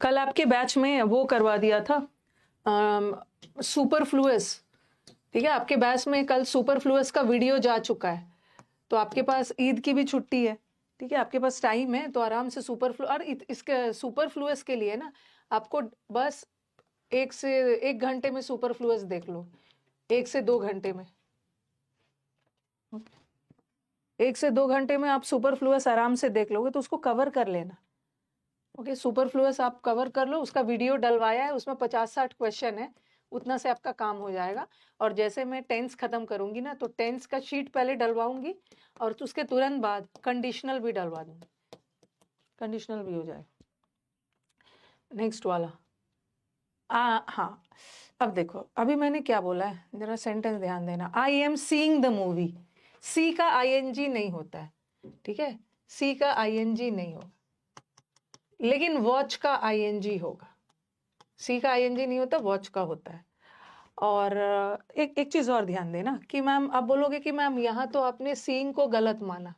कल आपके बैच में वो करवा दिया था सुपरफ्लुअस, ठीक है, आपके बैच में कल सुपरफ्लुअस का वीडियो जा चुका है, तो आपके पास ईद की भी छुट्टी है, ठीक है, आपके पास टाइम है, तो आराम से सुपरफ्लू, और इसके सुपरफ्लुअस के लिए ना आपको बस 1 घंटे में सुपरफ्लुअस देख लो, 1 से 2 घंटे में, 1 से 2 घंटे में आप सुपरफ्लुअस आराम से देख लोगे, तो उसको कवर कर लेना। ओके, सुपरफ्लुअस आप कवर कर लो, उसका वीडियो डलवाया है, उसमें 50-60 क्वेश्चन है, उतना से आपका काम हो जाएगा। और जैसे मैं टेंस खत्म करूंगी ना, तो टेंस का शीट पहले डलवाऊंगी, और उसके तुरंत बाद कंडीशनल भी डलवा दूंगी, कंडीशनल भी हो जाएगा। नेक्स्ट वाला, हाँ, अब देखो, अभी मैंने क्या बोला है, जरा सेंटेंस ध्यान देना। I am seeing the movie, see का आईएनजी नहीं होता है, ठीक है, सी का आईएनजी नहीं होगा, लेकिन वॉच का आईएनजी होगा, सी का आईएनजी नहीं होता, वॉच का होता है। और एक चीज और ध्यान देना कि मैम आप बोलोगे कि मैम यहाँ तो आपने सीइंग को गलत माना,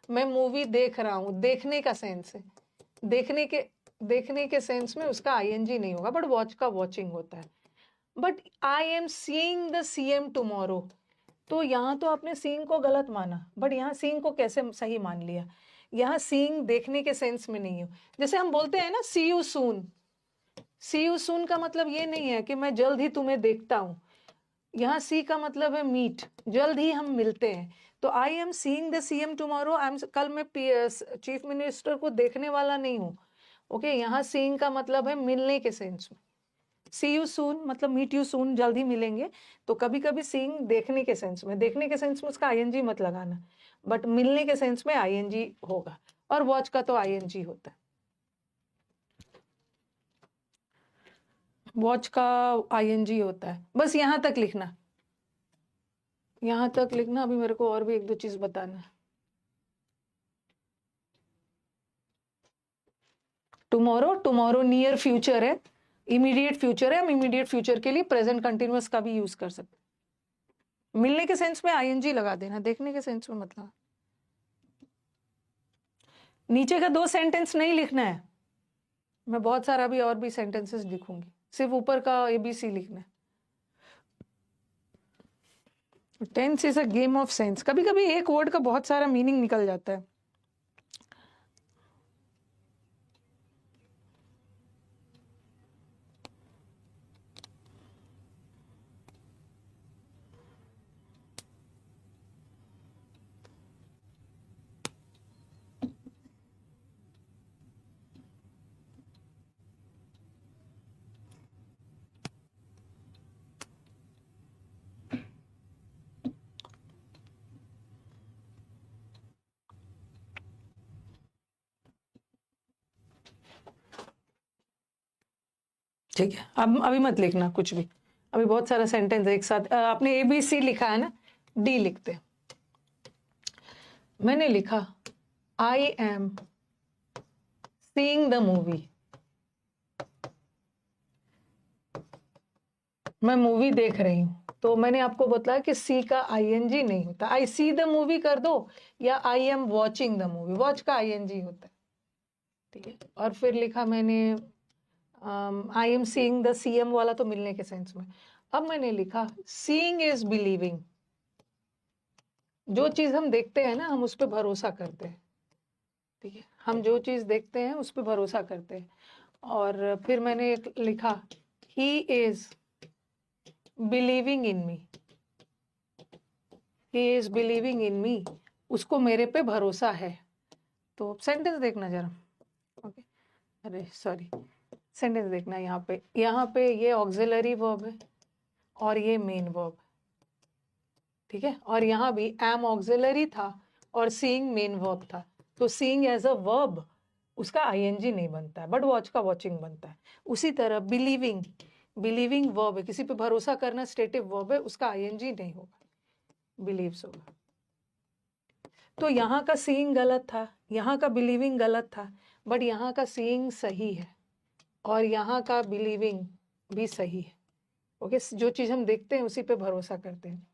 मैं मूवी देख रहा हूँ, देखने का सेंस है, देखने के सेंस में उसका आईएनजी नहीं होगा, बट वॉच का वॉचिंग होता है। But I am seeing the CM tomorrow, तो यहाँ तो आपने सीइंग को गलत माना, बट यहाँ सीइंग को कैसे सही मान लिया? यहाँ सीइंग देखने के सेंस में नहीं हो। जैसे हम बोलते हैं ना सी you soon, C you soon का मतलब ये नहीं है कि मैं जल्द ही तुम्हें देखता हूँ, यहाँ सी का मतलब है मीट, जल्द ही हम मिलते हैं। तो आई am seeing the CM tomorrow, कल मैं चीफ मिनिस्टर को देखने वाला नहीं हूँ। ओके, यहाँ सीइंग का मतलब है मिलने के सेंस में। सी यू सून मतलब मीट यू सून, जल्द ही मिलेंगे। तो कभी कभी सीइंग देखने के सेंस में, देखने के सेंस में उसका आईएनजी मत लगाना, बट मिलने के सेंस में आईएनजी होगा। और वॉच का तो आईएनजी होता है, वॉच का आईएनजी होता है। बस यहाँ तक लिखना, यहाँ तक लिखना। अभी मेरे को और भी एक दो चीज बताना है। टुमारो, टुमारो नियर फ्यूचर है, इमीडिएट फ्यूचर है, हम इमीडिएट फ्यूचर के लिए प्रेजेंट कंटिन्यूअस का भी यूज कर सकते हैं। मिलने के सेंस में आईएनजी लगा देना, देखने के सेंस में मतलब। नीचे का 2 सेंटेंस नहीं लिखना है, मैं बहुत सारा भी और भी सेंटेंसेस लिखूंगी, सिर्फ ऊपर का एबीसी लिखना है। Tense is a game of sense, कभी कभी एक वर्ड का बहुत सारा मीनिंग निकल जाता है। ठीक है, अब अभी मत लिखना कुछ भी, अभी बहुत सारा सेंटेंस एक साथ। आपने एबीसी लिखा है ना, डी लिखते। मैंने लिखा आई एम सीइंग द मूवी, मैं मूवी देख रही हूँ। तो मैंने आपको बताया कि सी का आईएनजी नहीं होता, आई सी द मूवी कर दो या I am watching the movie, watch का आईएनजी होता है। ठीक है, और फिर लिखा मैंने आई एम सीइंग द सीएम वाला तो मिलने के सेंस में। अब मैंने लिखा सीइंग इज बिलीविंग, जो चीज हम देखते हैं ना हम उस पर भरोसा करते हैं। ठीक है, हम जो चीज देखते हैं उस पर भरोसा करते हैं। और फिर मैंने लिखा he is believing in me, he is believing in me, उसको मेरे पे भरोसा है। तो सेंटेंस देखना जरा। ओके, अरे सॉरी, सेंटेंस देखना। यहाँ पे ये ऑक्सिलरी वर्ब है और ये मेन वर्ब, ठीक है। और यहाँ भी एम ऑक्सिलरी था और सीइंग मेन वर्ब था। तो सीइंग एज अ वर्ब उसका आईएनजी नहीं बनता है, बट वॉच का वॉचिंग बनता है। उसी तरह बिलीविंग, बिलीविंग वर्ब है, किसी पे भरोसा करना स्टेटिव वर्ब है, उसका आईएनजी नहीं होगा, बिलीव्स होगा। तो यहाँ का सीइंग गलत था, यहाँ का बिलीविंग गलत था, बट यहाँ का सीइंग सही है और यहाँ का बिलीविंग भी सही है। ओके, जो चीज हम देखते हैं उसी पे भरोसा करते हैं।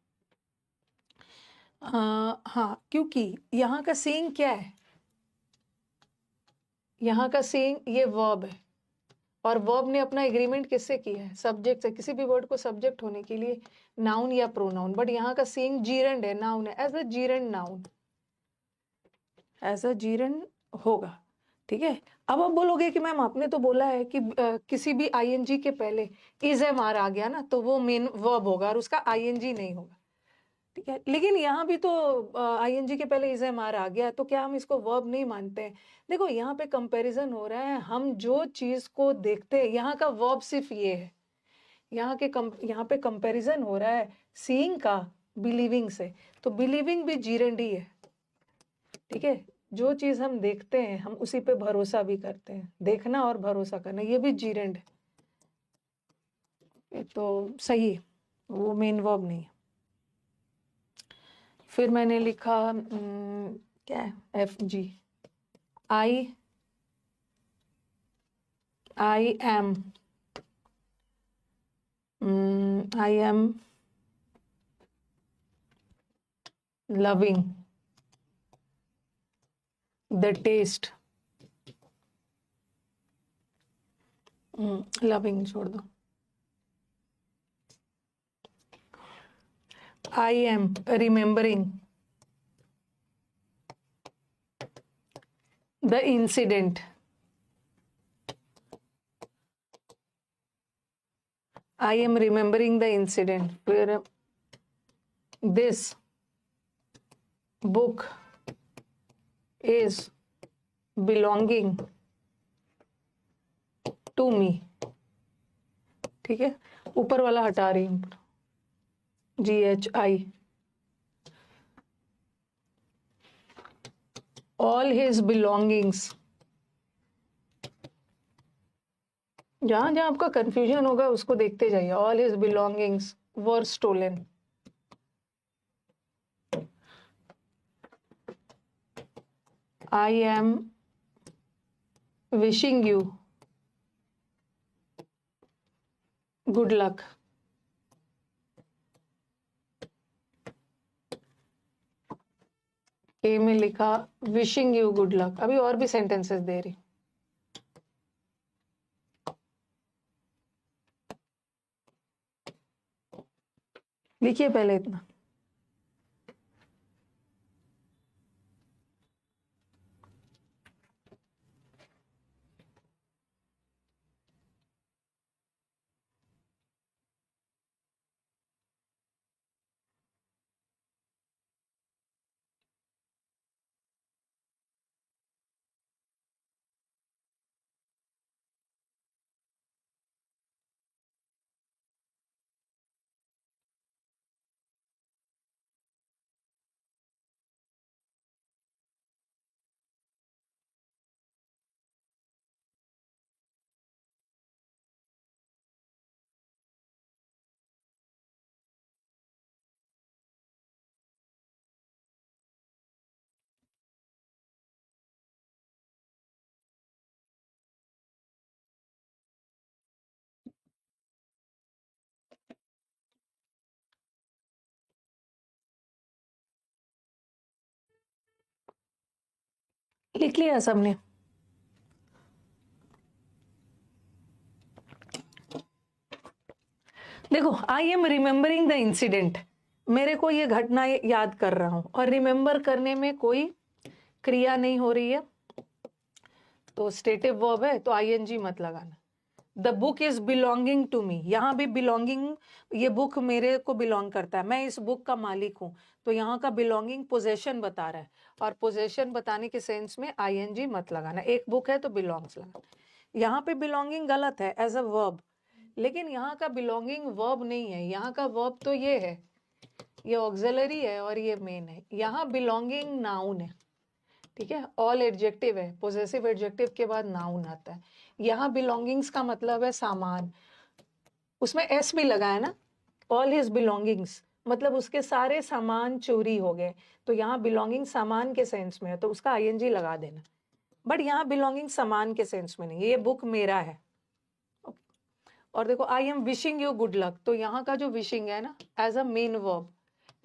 हाँ, क्योंकि यहाँ का सीइंग क्या है, यहाँ का सीइंग ये वर्ब है और वर्ब ने अपना एग्रीमेंट किससे किया है, सब्जेक्ट से। किसी भी वर्ड को सब्जेक्ट होने के लिए नाउन या प्रोनाउन, बट यहाँ का सीइंग जीरेंड है, नाउन है, as a gerund noun, as a gerund होगा। ठीक है, अब आप बोलोगे कि मैम आपने तो बोला है कि किसी भी आईएनजी के पहले इज एम आर आ गया ना तो वो मेन वर्ब होगा और उसका आईएनजी नहीं होगा। ठीक है, लेकिन यहाँ भी तो आईएनजी के पहले इज एम आर आ गया, तो क्या हम इसको वर्ब नहीं मानते हैं? देखो यहाँ पे कंपैरिजन हो रहा है, हम जो चीज को देखते हैं, यहाँ का वर्ब सिर्फ ये है, यहाँ पे कंपैरिजन हो रहा है सीइंग का बिलीविंग से, तो बिलीविंग भी जीरेंड ही है। ठीक है, जो चीज हम देखते हैं हम उसी पे भरोसा भी करते हैं, देखना और भरोसा करना ये भी जीरेंड है, तो सही है, वो मेन वर्ब नहीं है। फिर मैंने लिखा क्या है, F G, I I am loving the taste. loving छोड़ दो. I am remembering the incident. I am remembering the incident where this book is belonging to me. ठीक है, ऊपर वाला हटा रही हूँ. GHI. All his belongings. जहां जहां आपका कंफ्यूजन होगा उसको देखते जाइए. All his belongings were stolen. I am wishing you good luck. ए में लिखा विशिंग यू गुड लक. अभी और भी सेंटेंसेस दे रही. लिखिए पहले इतना. लिख लिया सबने. देखो, I am remembering the incident. मेरे को ये घटना याद कर रहा हूं और रिमेम्बर करने में कोई क्रिया नहीं हो रही है, तो स्टेटिव वर्ब है तो आईएनजी मत लगाना. The book is belonging to me. यहाँ भी बिलोंगिंग, ये बुक मेरे को बिलोंग करता है, मैं इस बुक का मालिक हूँ, तो यहाँ का बिलोंगिंग पोजेशन बता रहा है, और पोजेशन बताने के सेंस में आईएनजी मत लगाना. एक बुक है तो बिलोंग्स लगाना. यहाँ पे बिलोंगिंग गलत है एज अ वर्ब, लेकिन यहाँ का बिलोंगिंग वर्ब नहीं है. यहाँ का वर्ब तो ये है, ये ऑक्सिलरी है और ये मेन है. यहाँ बिलोंगिंग नाउन है. ठीक है, ऑल एडजेक्टिव है, पोजेसिव एडजेक्टिव के बाद नाउन आता है. यहाँ बिलोंगिंग्स का मतलब है सामान. उसमें एस भी लगा है ना. ऑल हिज बिलोंगिंग्स मतलब उसके सारे सामान चोरी हो गए, तो यहाँ बिलोंगिंग सामान के सेंस में है, तो उसका आईएनजी लगा देना. बट यहाँ बिलोंगिंग सामान के सेंस में नहीं, ये बुक मेरा है. और देखो, I am wishing you good luck, तो यहाँ का जो विशिंग है ना, as a main verb,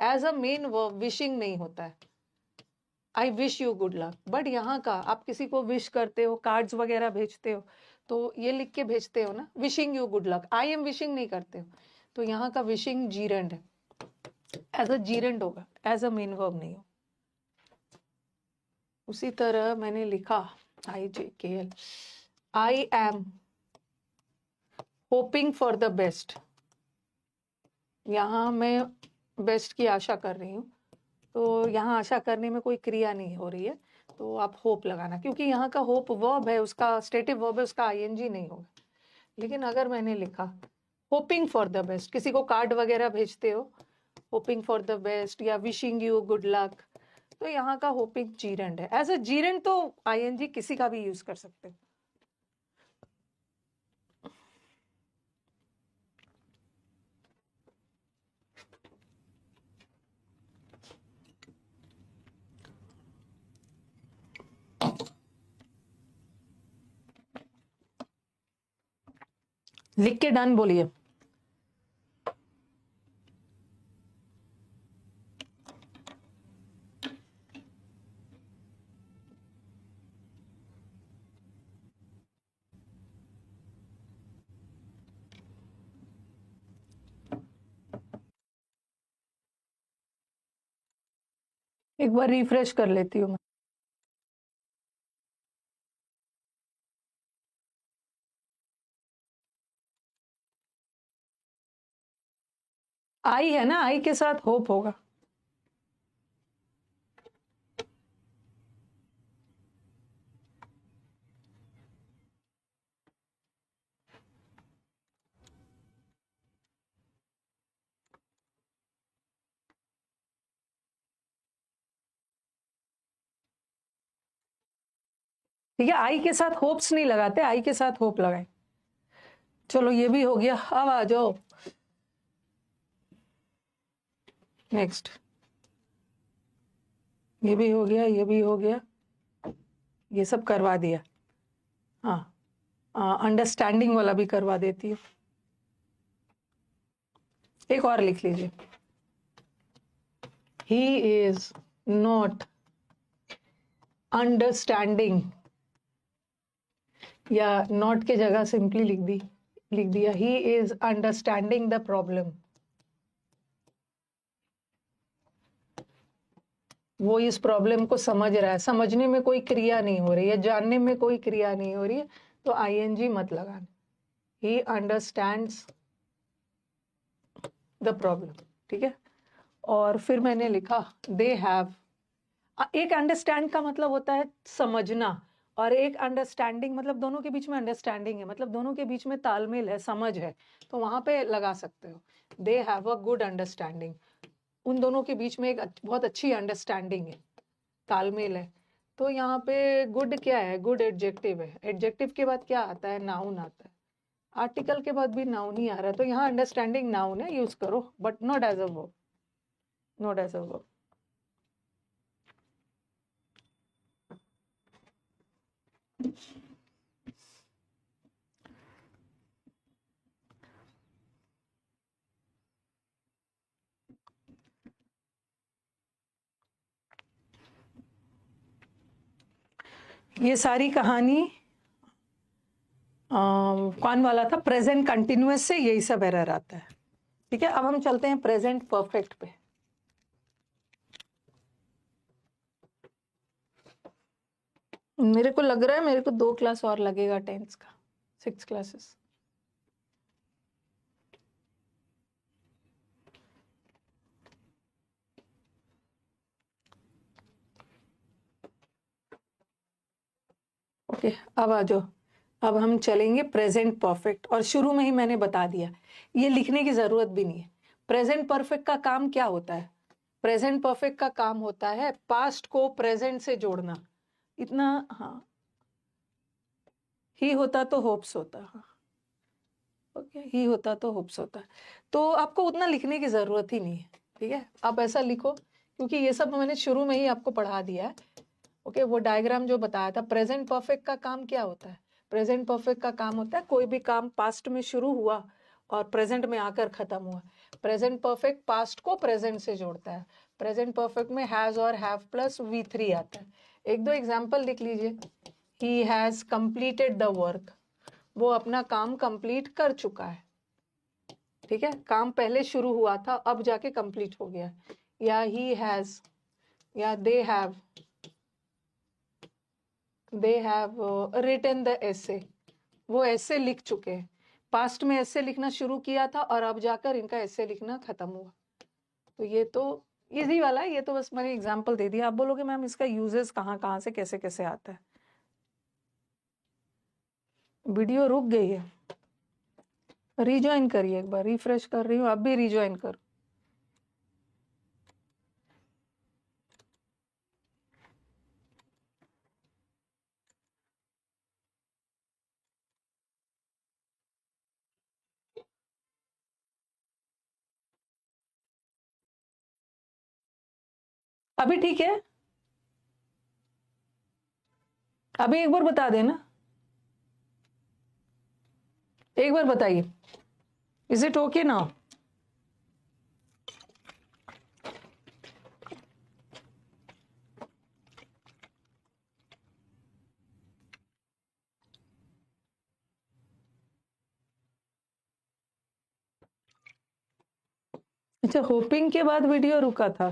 as a main verb wishing नहीं होता है. I wish you good luck. But यहाँ का आप किसी को विश करते हो, कार्ड्स वगैरह भेजते हो, तो ये लिख के भेजते हो ना, wishing you good luck. I am wishing नहीं करते हो, तो यहाँ का विशिंग जीरेंड है, एज अ जीरेंड होगा, एज अ मेन वर्ब नहीं हो. उसी तरह मैंने लिखा IJKL, I am hoping for the best. यहाँ मैं बेस्ट की आशा कर रही हूँ, तो यहाँ आशा करने में कोई क्रिया नहीं हो रही है, तो आप होप लगाना, क्योंकि यहाँ का होप वर्ब है, उसका स्टेटिव वर्ब है, उसका आईएनजी नहीं होगा. लेकिन अगर मैंने लिखा होपिंग फॉर द बेस्ट, किसी को कार्ड वगैरह भेजते हो, होपिंग फॉर द बेस्ट या विशिंग यू गुड लक, तो यहाँ का होपिंग जीरेंड है. एज अ जीरेंड तो आईएनजी किसी का भी यूज कर सकते हो. लिख के डन बोलिए। एक बार रिफ्रेश कर लेती हूँ मैं। आई है ना, आई के साथ होप होगा। ठीक है, आई के साथ होप्स नहीं लगाते, आई के साथ होप लगाए। चलो ये भी हो गया, अब आ जाओ नेक्स्ट। ये भी हो गया, ये भी हो गया, ये सब करवा दिया। हाँ, अंडरस्टैंडिंग वाला भी करवा देती हूँ। एक और लिख लीजिए, ही इज नॉट अंडरस्टैंडिंग, या नॉट के जगह सिंपली लिख दिया he is understanding the problem. वो इस प्रॉब्लम को समझ रहा है, समझने में कोई क्रिया नहीं हो रही है, जानने में कोई क्रिया नहीं हो रही है, तो आईएनजी मत लगाना। ही अंडरस्टैंड्स द प्रॉब्लम, ठीक है। और फिर मैंने लिखा दे हैव। एक अंडरस्टैंड का मतलब होता है समझना, और एक अंडरस्टैंडिंग मतलब दोनों के बीच में अंडरस्टैंडिंग है, मतलब दोनों के बीच में तालमेल है, समझ है, तो वहां पे लगा सकते हो they have a good understanding. उन दोनों के बीच में एक बहुत अच्छी अंडरस्टैंडिंग है, तालमेल है। तो यहाँ पे गुड क्या है, गुड एडजेक्टिव है। एडजेक्टिव के बाद क्या आता है, नाउन आता है। आर्टिकल के बाद भी नाउन ही आ रहा है, तो यहाँ अंडरस्टैंडिंग नाउन है, यूज करो, but not as a verb, not as a verb. ये सारी कहानी कौन वाला था, प्रेजेंट कंटिन्यूअस से यही सब एरर आता है। ठीक है, अब हम चलते हैं प्रेजेंट परफेक्ट पे। मेरे को लग रहा है मेरे को 2 क्लास और लगेगा 10th का, 6 क्लासेस। ओके, अब आ जाओ। अब हम चलेंगे प्रेजेंट परफेक्ट, और शुरू में ही मैंने बता दिया, ये लिखने की जरूरत भी नहीं है। प्रेजेंट परफेक्ट का काम क्या होता है, प्रेजेंट परफेक्ट का काम होता है पास्ट को प्रेजेंट से जोड़ना। इतना, हाँ, ही होता तो होप्स होता, हाँ, ओके, ही होता तो होप्स होता। तो आपको उतना लिखने की जरूरत ही नहीं है, ठीक है। आप ऐसा लिखो, क्योंकि ये सब मैंने शुरू में ही आपको पढ़ा दिया है। ओके, वो डायग्राम जो बताया था, प्रेजेंट परफेक्ट का काम क्या होता है, प्रेजेंट परफेक्ट का काम होता है कोई भी काम पास्ट में शुरू हुआ और प्रेजेंट में आकर खत्म हुआ। प्रेजेंट परफेक्ट पास्ट को प्रेजेंट से जोड़ता है। प्रेजेंट परफेक्ट में हैज और हैव प्लस V3 आता है। एक दो एग्जाम्पल लिख लीजिए। He has completed the work, वो अपना काम कंप्लीट कर चुका है, ठीक है। काम पहले शुरू हुआ था, अब जाके कंप्लीट हो गया। या ही हैज, या they have written the essay, वो ऐसे लिख चुके हैं। पास्ट में ऐसे लिखना शुरू किया था और अब जाकर इनका ऐसे लिखना खत्म हुआ। तो ये तो इजी वाला है, ये तो बस मैंने एग्जांपल दे दिया। आप बोलोगे मैम इसका यूजेस कहाँ कहाँ से कैसे कैसे आता है। वीडियो रुक गई है, रिज्वाइन करिए एक बार, रिफ्रेश कर रही हूँ, अब भी रिज्वाइन करो। अभी ठीक है, अभी एक बार बता देना, एक बार बताइए, इज इट ओके नाउ? अच्छा, होपिंग के बाद वीडियो रुका था।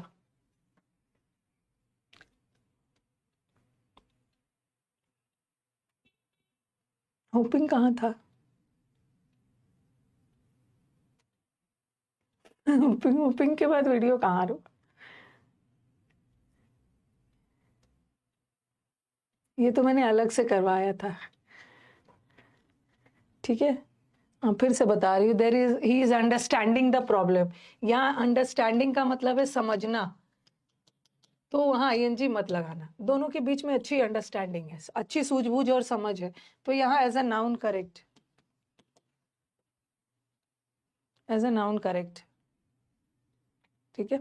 होपिंग कहाँ था? होपिंग के बाद वीडियो कहाँ रुका? ये तो मैंने अलग से करवाया था। ठीक है, फिर से बता रही हूँ, there is he is understanding the problem. यहाँ अंडरस्टैंडिंग का मतलब है समझना, तो वहाँ ING मत लगाना। दोनों के बीच में अच्छी अंडरस्टैंडिंग है, अच्छी सूझबूझ और समझ है, तो यहाँ as a noun correct, as a noun correct. ठीक है,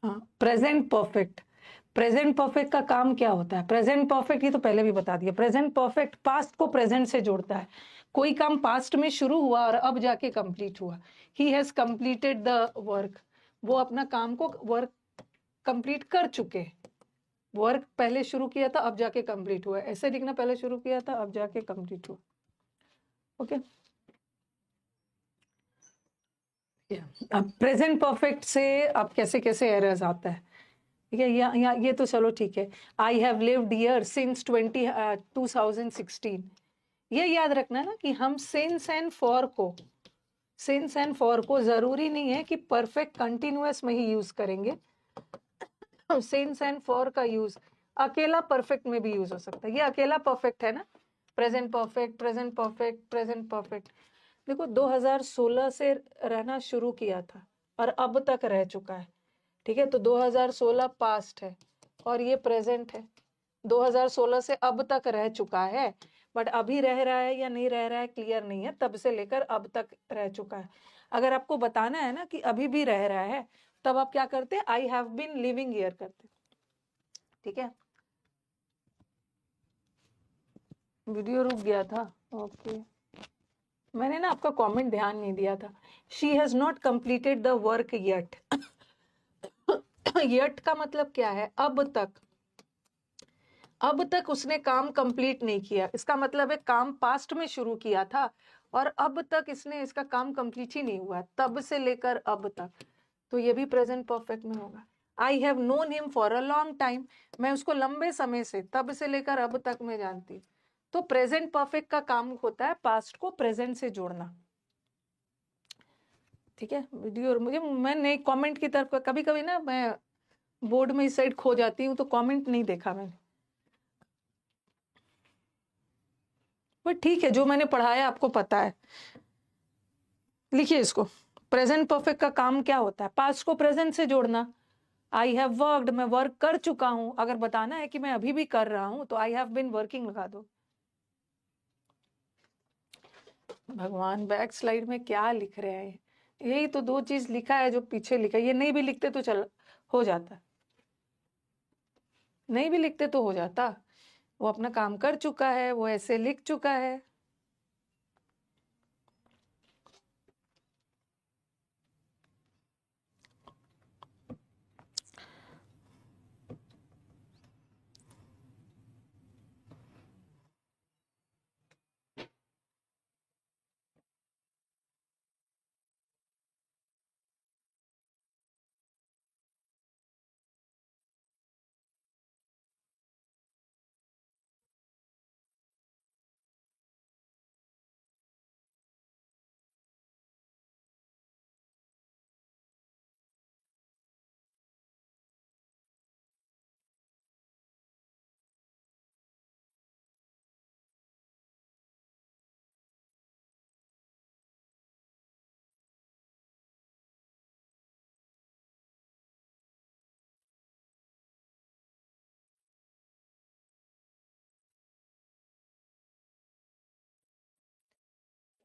हाँ, प्रेजेंट परफेक्ट। प्रेजेंट परफेक्ट का काम क्या होता है? प्रेजेंट परफेक्ट, ये तो पहले भी बता दिया, प्रेजेंट परफेक्ट पास्ट को प्रेजेंट से जोड़ता है। कोई काम पास्ट में शुरू हुआ और अब जाके कंप्लीट हुआ, he has completed the work, वो अपना काम को वर्क कंप्लीट कर चुके। वर्क पहले शुरू किया था, अब जाके कंप्लीट हुआ। ऐसे लिखना, पहले शुरू किया था, अब जाके कंप्लीट हुआ। ओके, अब प्रेजेंट परफेक्ट से अब कैसे कैसे एरर्स आता है, ठीक है? ये तो चलो ठीक है। I have lived here since 2016। ये याद रखना ना कि हम सिंस एंड फॉर को जरूरी नहीं है कि परफेक्ट कंटिन्यूअस में ही यूज करेंगे। सिंस एंड फॉर का यूज अकेला परफेक्ट में भी यूज हो सकता है। ये अकेला परफेक्ट है ना, present perfect, present perfect, present perfect. देखो, 2016 से रहना शुरू किया था और अब तक रह चुका है। ठीक है, तो 2016 पास्ट है और ये प्रेजेंट है। 2016 से अब तक रह चुका है, बट अभी रह रहा है या नहीं रह रहा है क्लियर नहीं है। तब से लेकर अब तक रह चुका है। अगर आपको बताना है ना कि अभी भी रह रहा है, तब आप क्या करते? I have been living here करते। ठीक है, वीडियो रुक गया था। ओके, मैंने ना आपका कमेंट ध्यान नहीं दिया था। She has not completed the work yet. Yet का मतलब क्या है? अब तक। अब तक उसने काम कंप्लीट नहीं किया, इसका मतलब है काम पास्ट में शुरू किया था और अब तक इसने इसका काम कंप्लीट ही नहीं हुआ, तब से लेकर अब तक। तो ये भी प्रेजेंट परफेक्ट में होगा। I have known him for a long time, मैं उसको लंबे समय से, तब से लेकर अब तक मैं जानती हूँ। तो प्रेजेंट परफेक्ट का काम होता है पास्ट को प्रेजेंट से जोड़ना। ठीक है, वीडियो मुझे, मैं नहीं कमेंट की तरफ, कभी कभी ना मैं बोर्ड में इस साइड खो जाती हूँ, तो कमेंट नहीं देखा मैंने। बट ठीक है, जो मैंने पढ़ाया आपको पता है। लिखिए इसको, प्रेजेंट परफेक्ट का काम क्या होता है? पास्ट को प्रेजेंट से जोड़ना। आई हैव वर्कड, मैं वर्क कर चुका हूं। अगर बताना है कि मैं अभी भी कर रहा हूं, तो आई हैव बीन वर्किंग लगा दो। भगवान, बैक स्लाइड में क्या लिख रहे हैं? यही तो दो चीज लिखा है जो पीछे लिखा है। ये नहीं भी लिखते तो चल हो जाता, नहीं भी लिखते तो हो जाता। वो अपना काम कर चुका है, वो ऐसे लिख चुका है।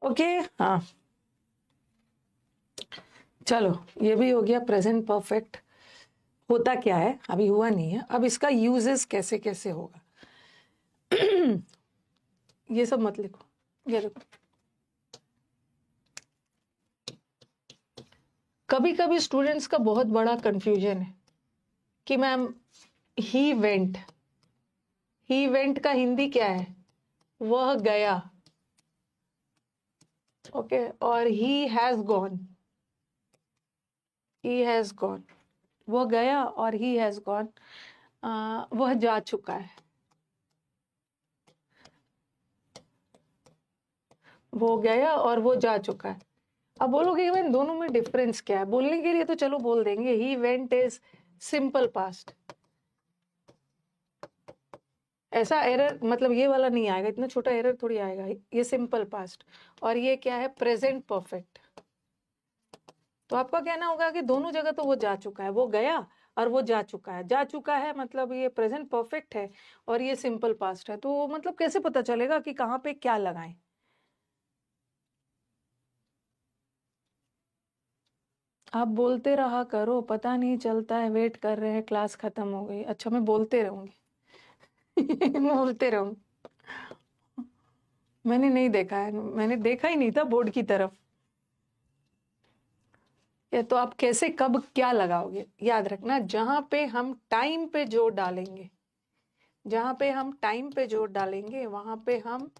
ओके, हाँ, चलो, ये भी हो गया प्रेजेंट परफेक्ट। होता क्या है, अभी हुआ नहीं है। अब इसका यूजेस कैसे कैसे होगा, ये सब मत लिखो। ये देखो, कभी कभी स्टूडेंट्स का बहुत बड़ा कंफ्यूजन है कि मैम ही वेंट का हिंदी क्या है? वह गया। ओके, और ही हैज गॉन, वो गया और ही हैज गॉन, वह जा चुका है, वो गया और वो जा चुका है। अब बोलोगे कि मैम दोनों में डिफरेंस क्या है? बोलने के लिए तो चलो बोल देंगे, he went is simple past, ऐसा एरर मतलब ये वाला नहीं आएगा, इतना छोटा एरर थोड़ी आएगा, ये सिंपल पास्ट। और ये क्या है? Present perfect. तो आपका कहना होगा कि दोनों जगह तो वो जा चुका है, वो गया और वो जा चुका है। जा चुका है मतलब ये प्रेजेंट परफेक्ट है और ये सिंपल पास्ट है, तो मतलब कैसे पता चलेगा कि कहाँ पे क्या लगाएं? आप बोलते रहा करो, पता नहीं चलता है, वेट कर रहे हैं, क्लास खत्म हो गई। अच्छा, मैं बोलते रहूंगी मैं बोलते रहूंगी। मैंने नहीं देखा है, मैंने देखा ही नहीं था बोर्ड की तरफ। ये तो आप कैसे कब क्या लगाओगे? याद रखना, जहां पे हम टाइम पे जोर डालेंगे, वहां पे हम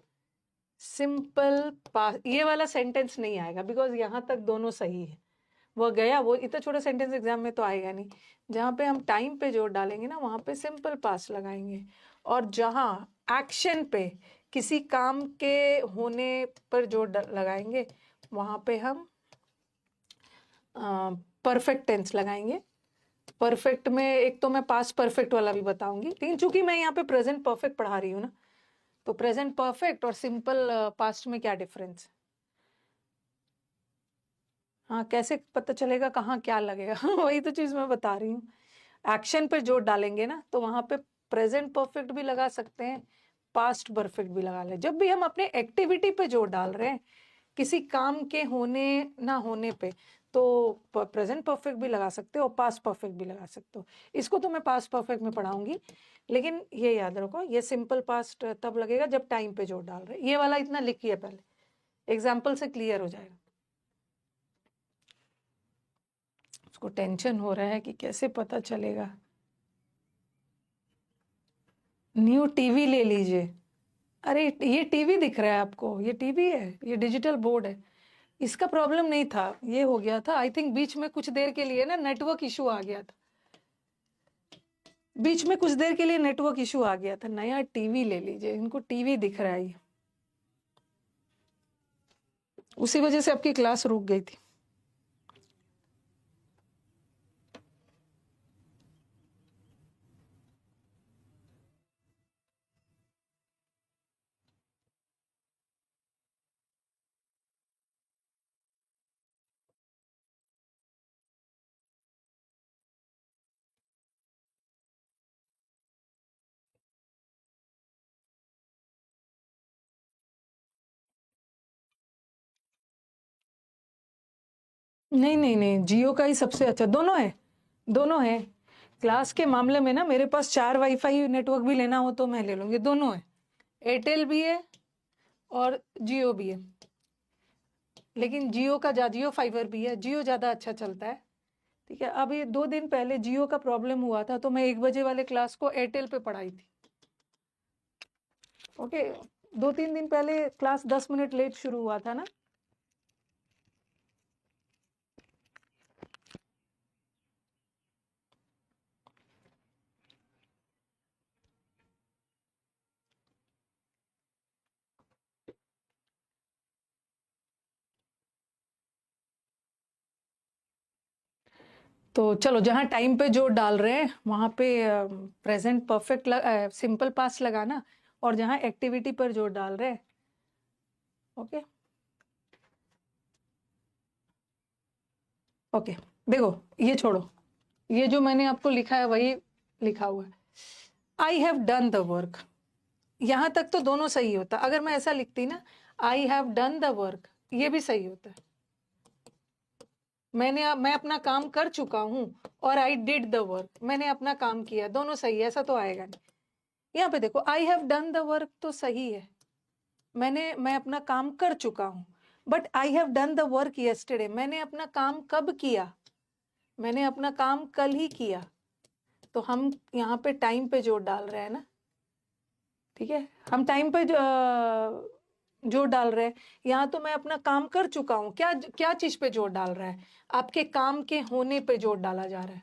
सिंपल पास, ये वाला सेंटेंस नहीं आएगा, बिकॉज यहां तक दोनों सही है। वो गया, वो इतना छोटा सेंटेंस एग्जाम में तो आएगा नहीं। जहां पे हम टाइम पे जोर डालेंगे ना, वहां पे सिंपल पास लगाएंगे। और जहां एक्शन पे, किसी काम के होने पर जोर लगाएंगे, वहां पे हम परफेक्ट टेंस लगाएंगे। परफेक्ट में एक तो मैं पास्ट परफेक्ट वाला भी बताऊंगी, लेकिन चूंकि मैं यहाँ पे प्रेजेंट परफेक्ट पढ़ा रही हूँ ना, तो प्रेजेंट परफेक्ट और सिंपल पास्ट में क्या डिफरेंस है? हाँ, कैसे पता चलेगा कहाँ क्या लगेगा? वही तो चीज मैं बता रही हूँ। एक्शन पे जोर डालेंगे ना, तो वहां पे प्रेजेंट परफेक्ट भी लगा सकते हैं, पास्ट परफेक्ट भी लगा ले। जब भी हम अपने एक्टिविटी पे जोर डाल रहे हैं, किसी काम के होने ना होने पे, तो प्रेजेंट परफेक्ट भी लगा सकते हो और पास्ट परफेक्ट भी लगा सकते हो। इसको तो मैं पास्ट परफेक्ट में पढ़ाऊंगी, लेकिन ये याद रखो, ये सिंपल पास्ट तब लगेगा जब टाइम पे जोर डाल रहे हैं। ये वाला इतना लिखिए पहले, एग्जाम्पल से क्लियर हो जाएगा। उसको टेंशन हो रहा है कि कैसे पता चलेगा। न्यू टीवी ले लीजिए। अरे ये टीवी दिख रहा है आपको? ये टीवी है, ये डिजिटल बोर्ड है। इसका प्रॉब्लम नहीं था, ये हो गया था आई थिंक बीच में कुछ देर के लिए ना नेटवर्क इशू आ गया था। बीच में कुछ देर के लिए नेटवर्क इशू आ गया था। नया टीवी ले लीजिए, इनको टीवी दिख रहा है, उसी वजह से आपकी क्लास रुक गई थी। नहीं नहीं नहीं, जियो का ही सबसे अच्छा। दोनों है, दोनों है। क्लास के मामले में ना मेरे पास 4 वाईफाई नेटवर्क भी लेना हो तो मैं ले लूंगी, दोनों है। एयरटेल भी है और जियो भी है, लेकिन जियो का जियो फाइबर भी है, जियो ज़्यादा अच्छा चलता है। ठीक है, अभी 2 दिन पहले जियो का प्रॉब्लम हुआ था, तो मैं 1 बजे वाले क्लास को एयरटेल पे पढ़ाई थी। ओके, 2-3 दिन पहले क्लास 10 मिनट लेट शुरू हुआ था ना। तो चलो, जहाँ टाइम पे जोर डाल रहे हैं वहां पे प्रेजेंट परफेक्ट सिंपल पास्ट लगाना, और जहाँ एक्टिविटी पर जोर डाल रहे हैं, ओके ओके। देखो, ये छोड़ो, ये जो मैंने आपको लिखा है वही लिखा हुआ है, I have done the work. यहां तक तो दोनों सही होता। अगर मैं ऐसा लिखती ना, I have done the work, ये भी सही होता है। मैं अपना काम कर चुका हूं, और आई डिड द वर्क, मैंने अपना काम किया, दोनों सही है, ऐसा तो आएगा नहीं। यहाँ पे देखो, I have done the work तो सही है, मैं अपना काम कर चुका हूँ, but I have done the work yesterday, मैंने अपना काम कब किया, मैंने अपना काम कल ही किया। तो हम यहाँ पे टाइम पे जोर डाल रहे हैं ना, ठीक है, हम टाइम पे जोर डाल रहे हैं। यहाँ तो मैं अपना काम कर चुका हूँ, क्या क्या चीज पे जोर डाल रहा है, आपके काम के होने पे जोर डाला जा रहा है,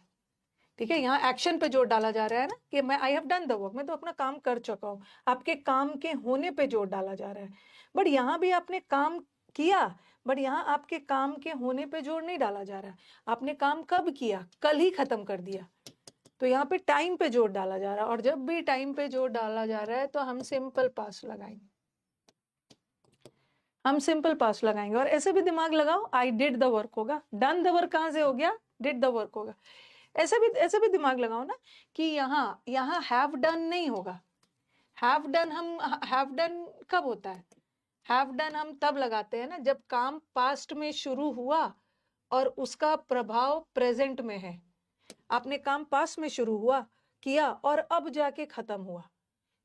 ठीक है, यहाँ एक्शन पे जोर डाला जा रहा है ना, कि मैं I have done the work, मैं तो अपना काम कर चुका हूँ, आपके काम के होने पे जोर डाला जा रहा है। बट यहाँ भी आपने काम किया, बट यहाँ आपके काम के होने पे जोर नहीं डाला जा रहा है, आपने काम कब किया, कल ही खत्म कर दिया, तो यहाँ पे टाइम पे जोर डाला जा रहा है। और जब भी टाइम पे जोर डाला जा रहा है तो हम सिंपल पास्ट लगाएंगे, हम सिंपल पास्ट लगाएंगे। और ऐसे भी दिमाग लगाओ, आई डिड द वर्क होगा, डन द वर्क कहाँ से हो गया, डिड द वर्क होगा। ऐसे भी दिमाग लगाओ ना कि यहाँ हैव डन नहीं होगा, हैव डन हम हैव डन कब होता है, हैव डन हम तब लगाते हैं ना जब काम पास्ट में शुरू हुआ और उसका प्रभाव प्रेजेंट में है। आपने काम पास्ट में शुरू हुआ किया और अब जाके खत्म हुआ,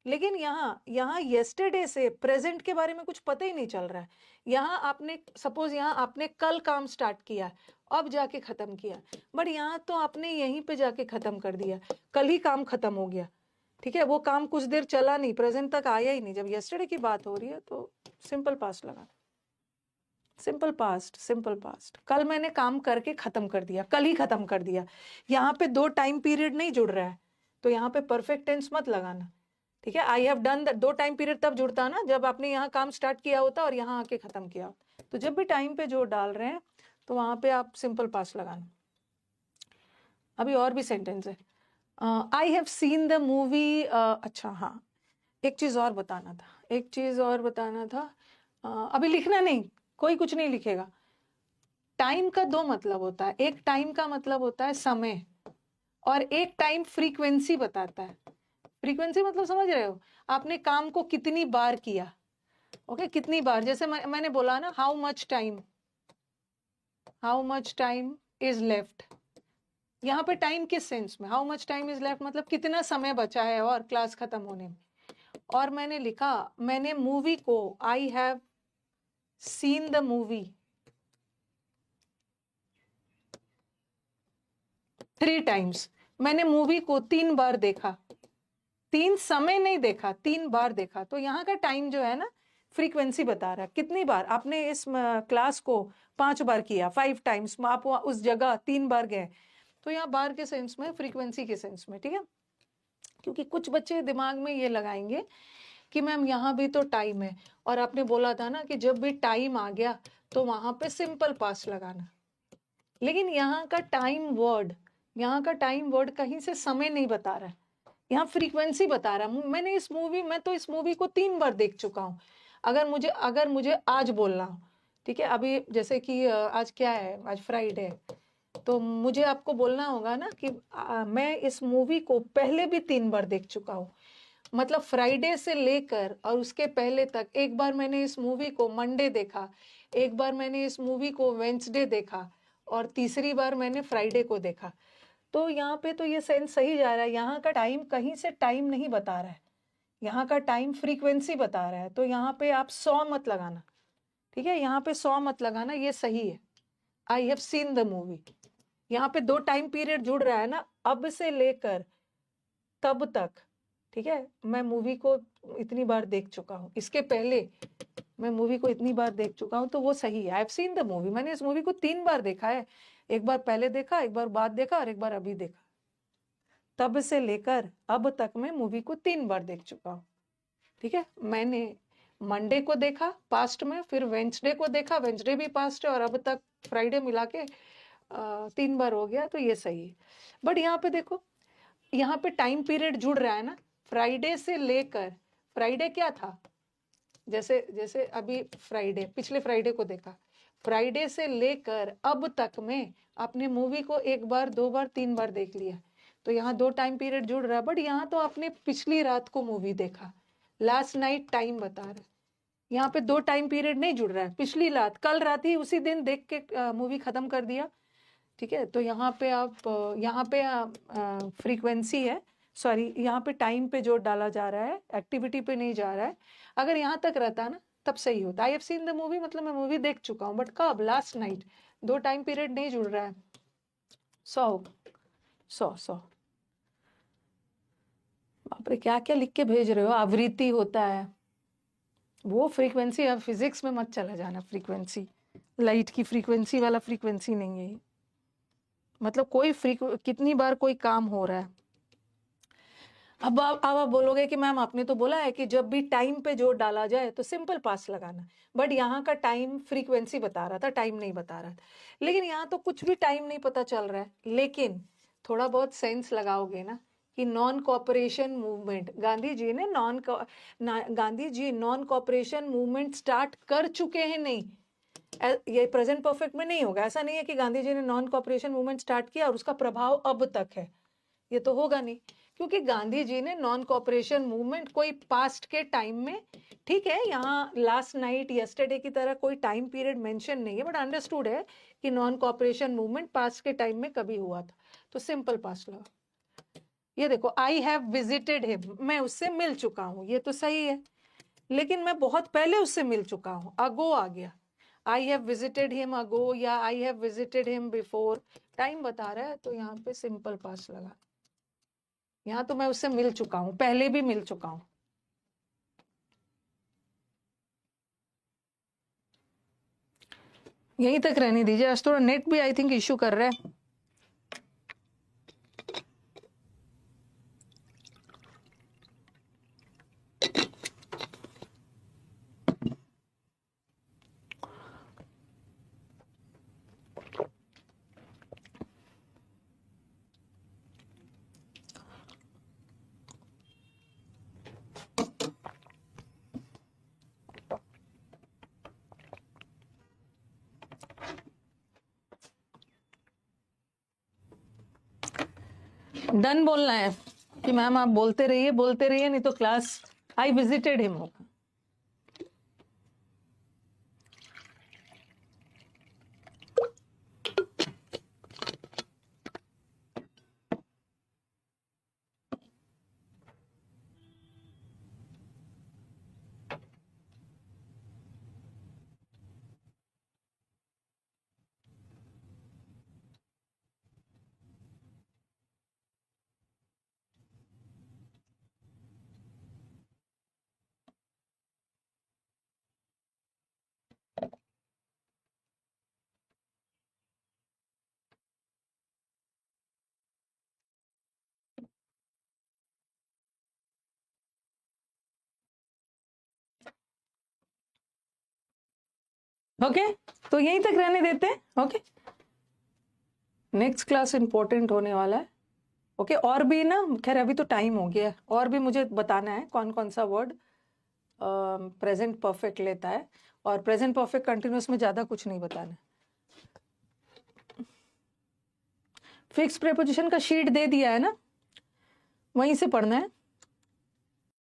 लेकिन यहाँ येस्टरडे से प्रेजेंट के बारे में कुछ पता ही नहीं चल रहा है। यहाँ आपने सपोज यहाँ आपने कल काम स्टार्ट किया, अब जाके खत्म किया, बट यहाँ तो आपने यहीं पे जाके खत्म कर दिया, कल ही काम खत्म हो गया, ठीक है, वो काम कुछ देर चला नहीं, प्रेजेंट तक आया ही नहीं। जब येस्टरडे की बात हो रही है तो सिंपल पास्ट लगा, सिंपल पास्ट, सिंपल पास्ट, कल मैंने काम करके खत्म कर दिया, कल ही खत्म कर दिया। यहाँ पे दो टाइम पीरियड नहीं जुड़ रहा है, तो यहाँ पे परफेक्ट टेंस मत लगाना, ठीक है। आई हैव डन, दो टाइम पीरियड तब जुड़ता ना जब आपने यहाँ काम स्टार्ट किया होता और यहाँ आके खत्म किया होता। तो जब भी टाइम पे जोर डाल रहे हैं तो वहां पे आप सिंपल पास्ट लगाना। अभी और भी सेंटेंस है, I have seen the movie, अच्छा हाँ, एक चीज और बताना था, एक चीज और बताना था, अभी लिखना नहीं, कोई कुछ नहीं लिखेगा। टाइम का दो मतलब होता है, एक टाइम का मतलब होता है समय, और एक टाइम फ्रीक्वेंसी बताता है। फ्रीक्वेंसी मतलब समझ रहे हो, आपने काम को कितनी बार किया, ओके, कितनी बार, जैसे मैंने बोला ना, how much time is left, यहाँ पे टाइम किस सेंस में, how much time is left मतलब कितना समय बचा है और क्लास खत्म होने में। और मैंने लिखा, मैंने मूवी को, I have seen the movie 3 times, मैंने मूवी को 3 बार देखा, 3 समय नहीं देखा, 3 बार देखा। तो यहाँ का टाइम जो है ना, फ्रीक्वेंसी बता रहा है कितनी बार आपने इस क्लास को 5 बार किया, 5 times, आप उस जगह 3 बार गए, तो यहाँ बार के सेंस में, फ्रीक्वेंसी के सेंस में, ठीक है। क्योंकि कुछ बच्चे दिमाग में ये लगाएंगे कि मैम यहाँ भी तो टाइम है, और आपने बोला था ना कि जब भी टाइम आ गया तो वहां पे सिंपल पास्ट लगाना, लेकिन यहाँ का टाइम वर्ड कहीं से समय नहीं बता रहा है, यहाँ फ्रीक्वेंसी बता रहा है। मैं तो इस मूवी को 3 बार देख चुका हूँ। अगर मुझे आज बोलना हो, ठीक है, अभी जैसे कि आज क्या है, आज फ्राइडे है, तो मुझे आपको बोलना होगा ना कि मैं इस मूवी को पहले भी 3 बार देख चुका हूँ, मतलब फ्राइडे से लेकर और उसके पहले तक। एक बार मैंने इस मूवी को मंडे देखा, एक बार मैंने इस मूवी को वेंसडे देखा, और तीसरी बार मैंने फ्राइडे को देखा। तो यहाँ पे तो ये सेंस सही जा रहा है, यहाँ का टाइम कहीं से टाइम नहीं बता रहा है, यहाँ का टाइम फ्रीक्वेंसी बता रहा है। तो यहाँ पे आप 100 मत लगाना, ठीक है, यहाँ पे 100 मत लगाना, ये सही है, I have seen the movie. यहाँ पे 2 टाइम पीरियड जुड़ रहा है ना, अब से लेकर तब तक, ठीक है, मैं मूवी को इतनी बार देख चुका हूँ, इसके पहले मैं मूवी को इतनी बार देख चुका हूँ, तो वो सही है। I have seen the movie, मैंने इस मूवी को 3 बार देखा है, एक बार पहले देखा, एक बार बाद देखा, और एक बार अभी देखा। तब से लेकर अब तक मैं मूवी को 3 बार देख चुका हूँ, ठीक है। मैंने मंडे को देखा पास्ट में, फिर वेंसडे को देखा, वेंसडे भी पास्ट है, और अब तक फ्राइडे मिला के 3 बार हो गया, तो ये सही है। बट यहाँ पे देखो, यहाँ पे टाइम पीरियड जुड़ रहा है ना, फ्राइडे से लेकर, फ्राइडे क्या था, जैसे अभी फ्राइडे, पिछले फ्राइडे को देखा, फ्राइडे से लेकर अब तक में आपने मूवी को 1 बार 2 बार 3 बार देख लिया, तो यहाँ 2 टाइम पीरियड जुड़ रहा है। बट यहाँ तो आपने पिछली रात को मूवी देखा, लास्ट नाइट टाइम बता रहा है, यहाँ पे 2 टाइम पीरियड नहीं जुड़ रहा है, पिछली रात, कल रात ही उसी दिन देख के मूवी खत्म कर दिया, ठीक है। तो यहाँ पे फ्रीक्वेंसी है, सॉरी, यहाँ पे टाइम पे जोर डाला जा रहा है, एक्टिविटी पे नहीं जा रहा है। अगर यहाँ तक रहता ना तब सही होता है। I have seen the movie मतलब मैं मूवी देख चुका हूँ, बट कब? Last night. 2 टाइम पीरियड नहीं जुड़ रहा है। 100 बाप रे, क्या क्या लिख के भेज रहे हो। आवृत्ति होता है वो फ्रीक्वेंसी, अब फिजिक्स में मत चला जाना। फ्रीक्वेंसी लाइट की फ्रीक्वेंसी वाला फ्रीक्वेंसी नहीं है। मतलब कोई कितनी बार कोई काम हो रहा है। अब आप बोलोगे कि मैम आपने तो बोला है कि जब भी टाइम पे जोर डाला जाए तो सिंपल पास लगाना, बट यहाँ का टाइम फ्रीक्वेंसी बता रहा था, टाइम नहीं बता रहा था। लेकिन यहाँ तो कुछ भी टाइम नहीं पता चल रहा है, लेकिन थोड़ा बहुत सेंस लगाओगे ना कि non cooperation movement, Gandhi ji non cooperation movement start कर चुके हैं। नहीं, ये प्रेजेंट परफेक्ट में नहीं होगा। ऐसा नहीं है कि गांधी जी ने नॉन कॉपरेशन मूवमेंट स्टार्ट किया और उसका प्रभाव अब तक है, ये तो होगा नहीं। क्योंकि गांधी जी ने नॉन कॉपरेशन मूवमेंट कोई पास्ट के टाइम में, ठीक है, यहाँ लास्ट नाइट यस्टरडे की तरह कोई टाइम पीरियड मेंशन नहीं है, बट अंडरस्टूड है कि नॉन कॉपरेशन मूवमेंट पास्ट के टाइम में कभी हुआ था, तो सिंपल पास्ट लगा। ये देखो, आई हैव विजिटेड हिम, मैं उससे मिल चुका हूँ, ये तो सही है, लेकिन मैं बहुत पहले उससे मिल चुका हूँ, अगो आ गया। आई हैव विजिटेड हिम अगो या I have visited him before, time बता रहा है, तो यहाँ पे सिंपल पास्ट लगा। यहाँ तो मैं उससे मिल चुका हूँ, पहले भी मिल चुका हूँ। यहीं तक रहने दीजिए, आज थोड़ा नेट भी आई थिंक इश्यू कर रहा है। डन बोलना है कि मैम आप बोलते रहिए, नहीं तो क्लास आई विजिटेड हिम होगा। ओके, तो यहीं तक रहने देते हैं। ओके, नेक्स्ट क्लास इंपॉर्टेंट होने वाला है। ओके, और भी ना, खैर अभी तो टाइम हो गया है, और भी मुझे बताना है कौन कौन सा वर्ड प्रेजेंट परफेक्ट लेता है, और प्रेजेंट परफेक्ट कंटिन्यूस में ज्यादा कुछ नहीं बताना। फिक्स प्रीपोजिशन का शीट दे दिया है ना, वहीं से पढ़ना है।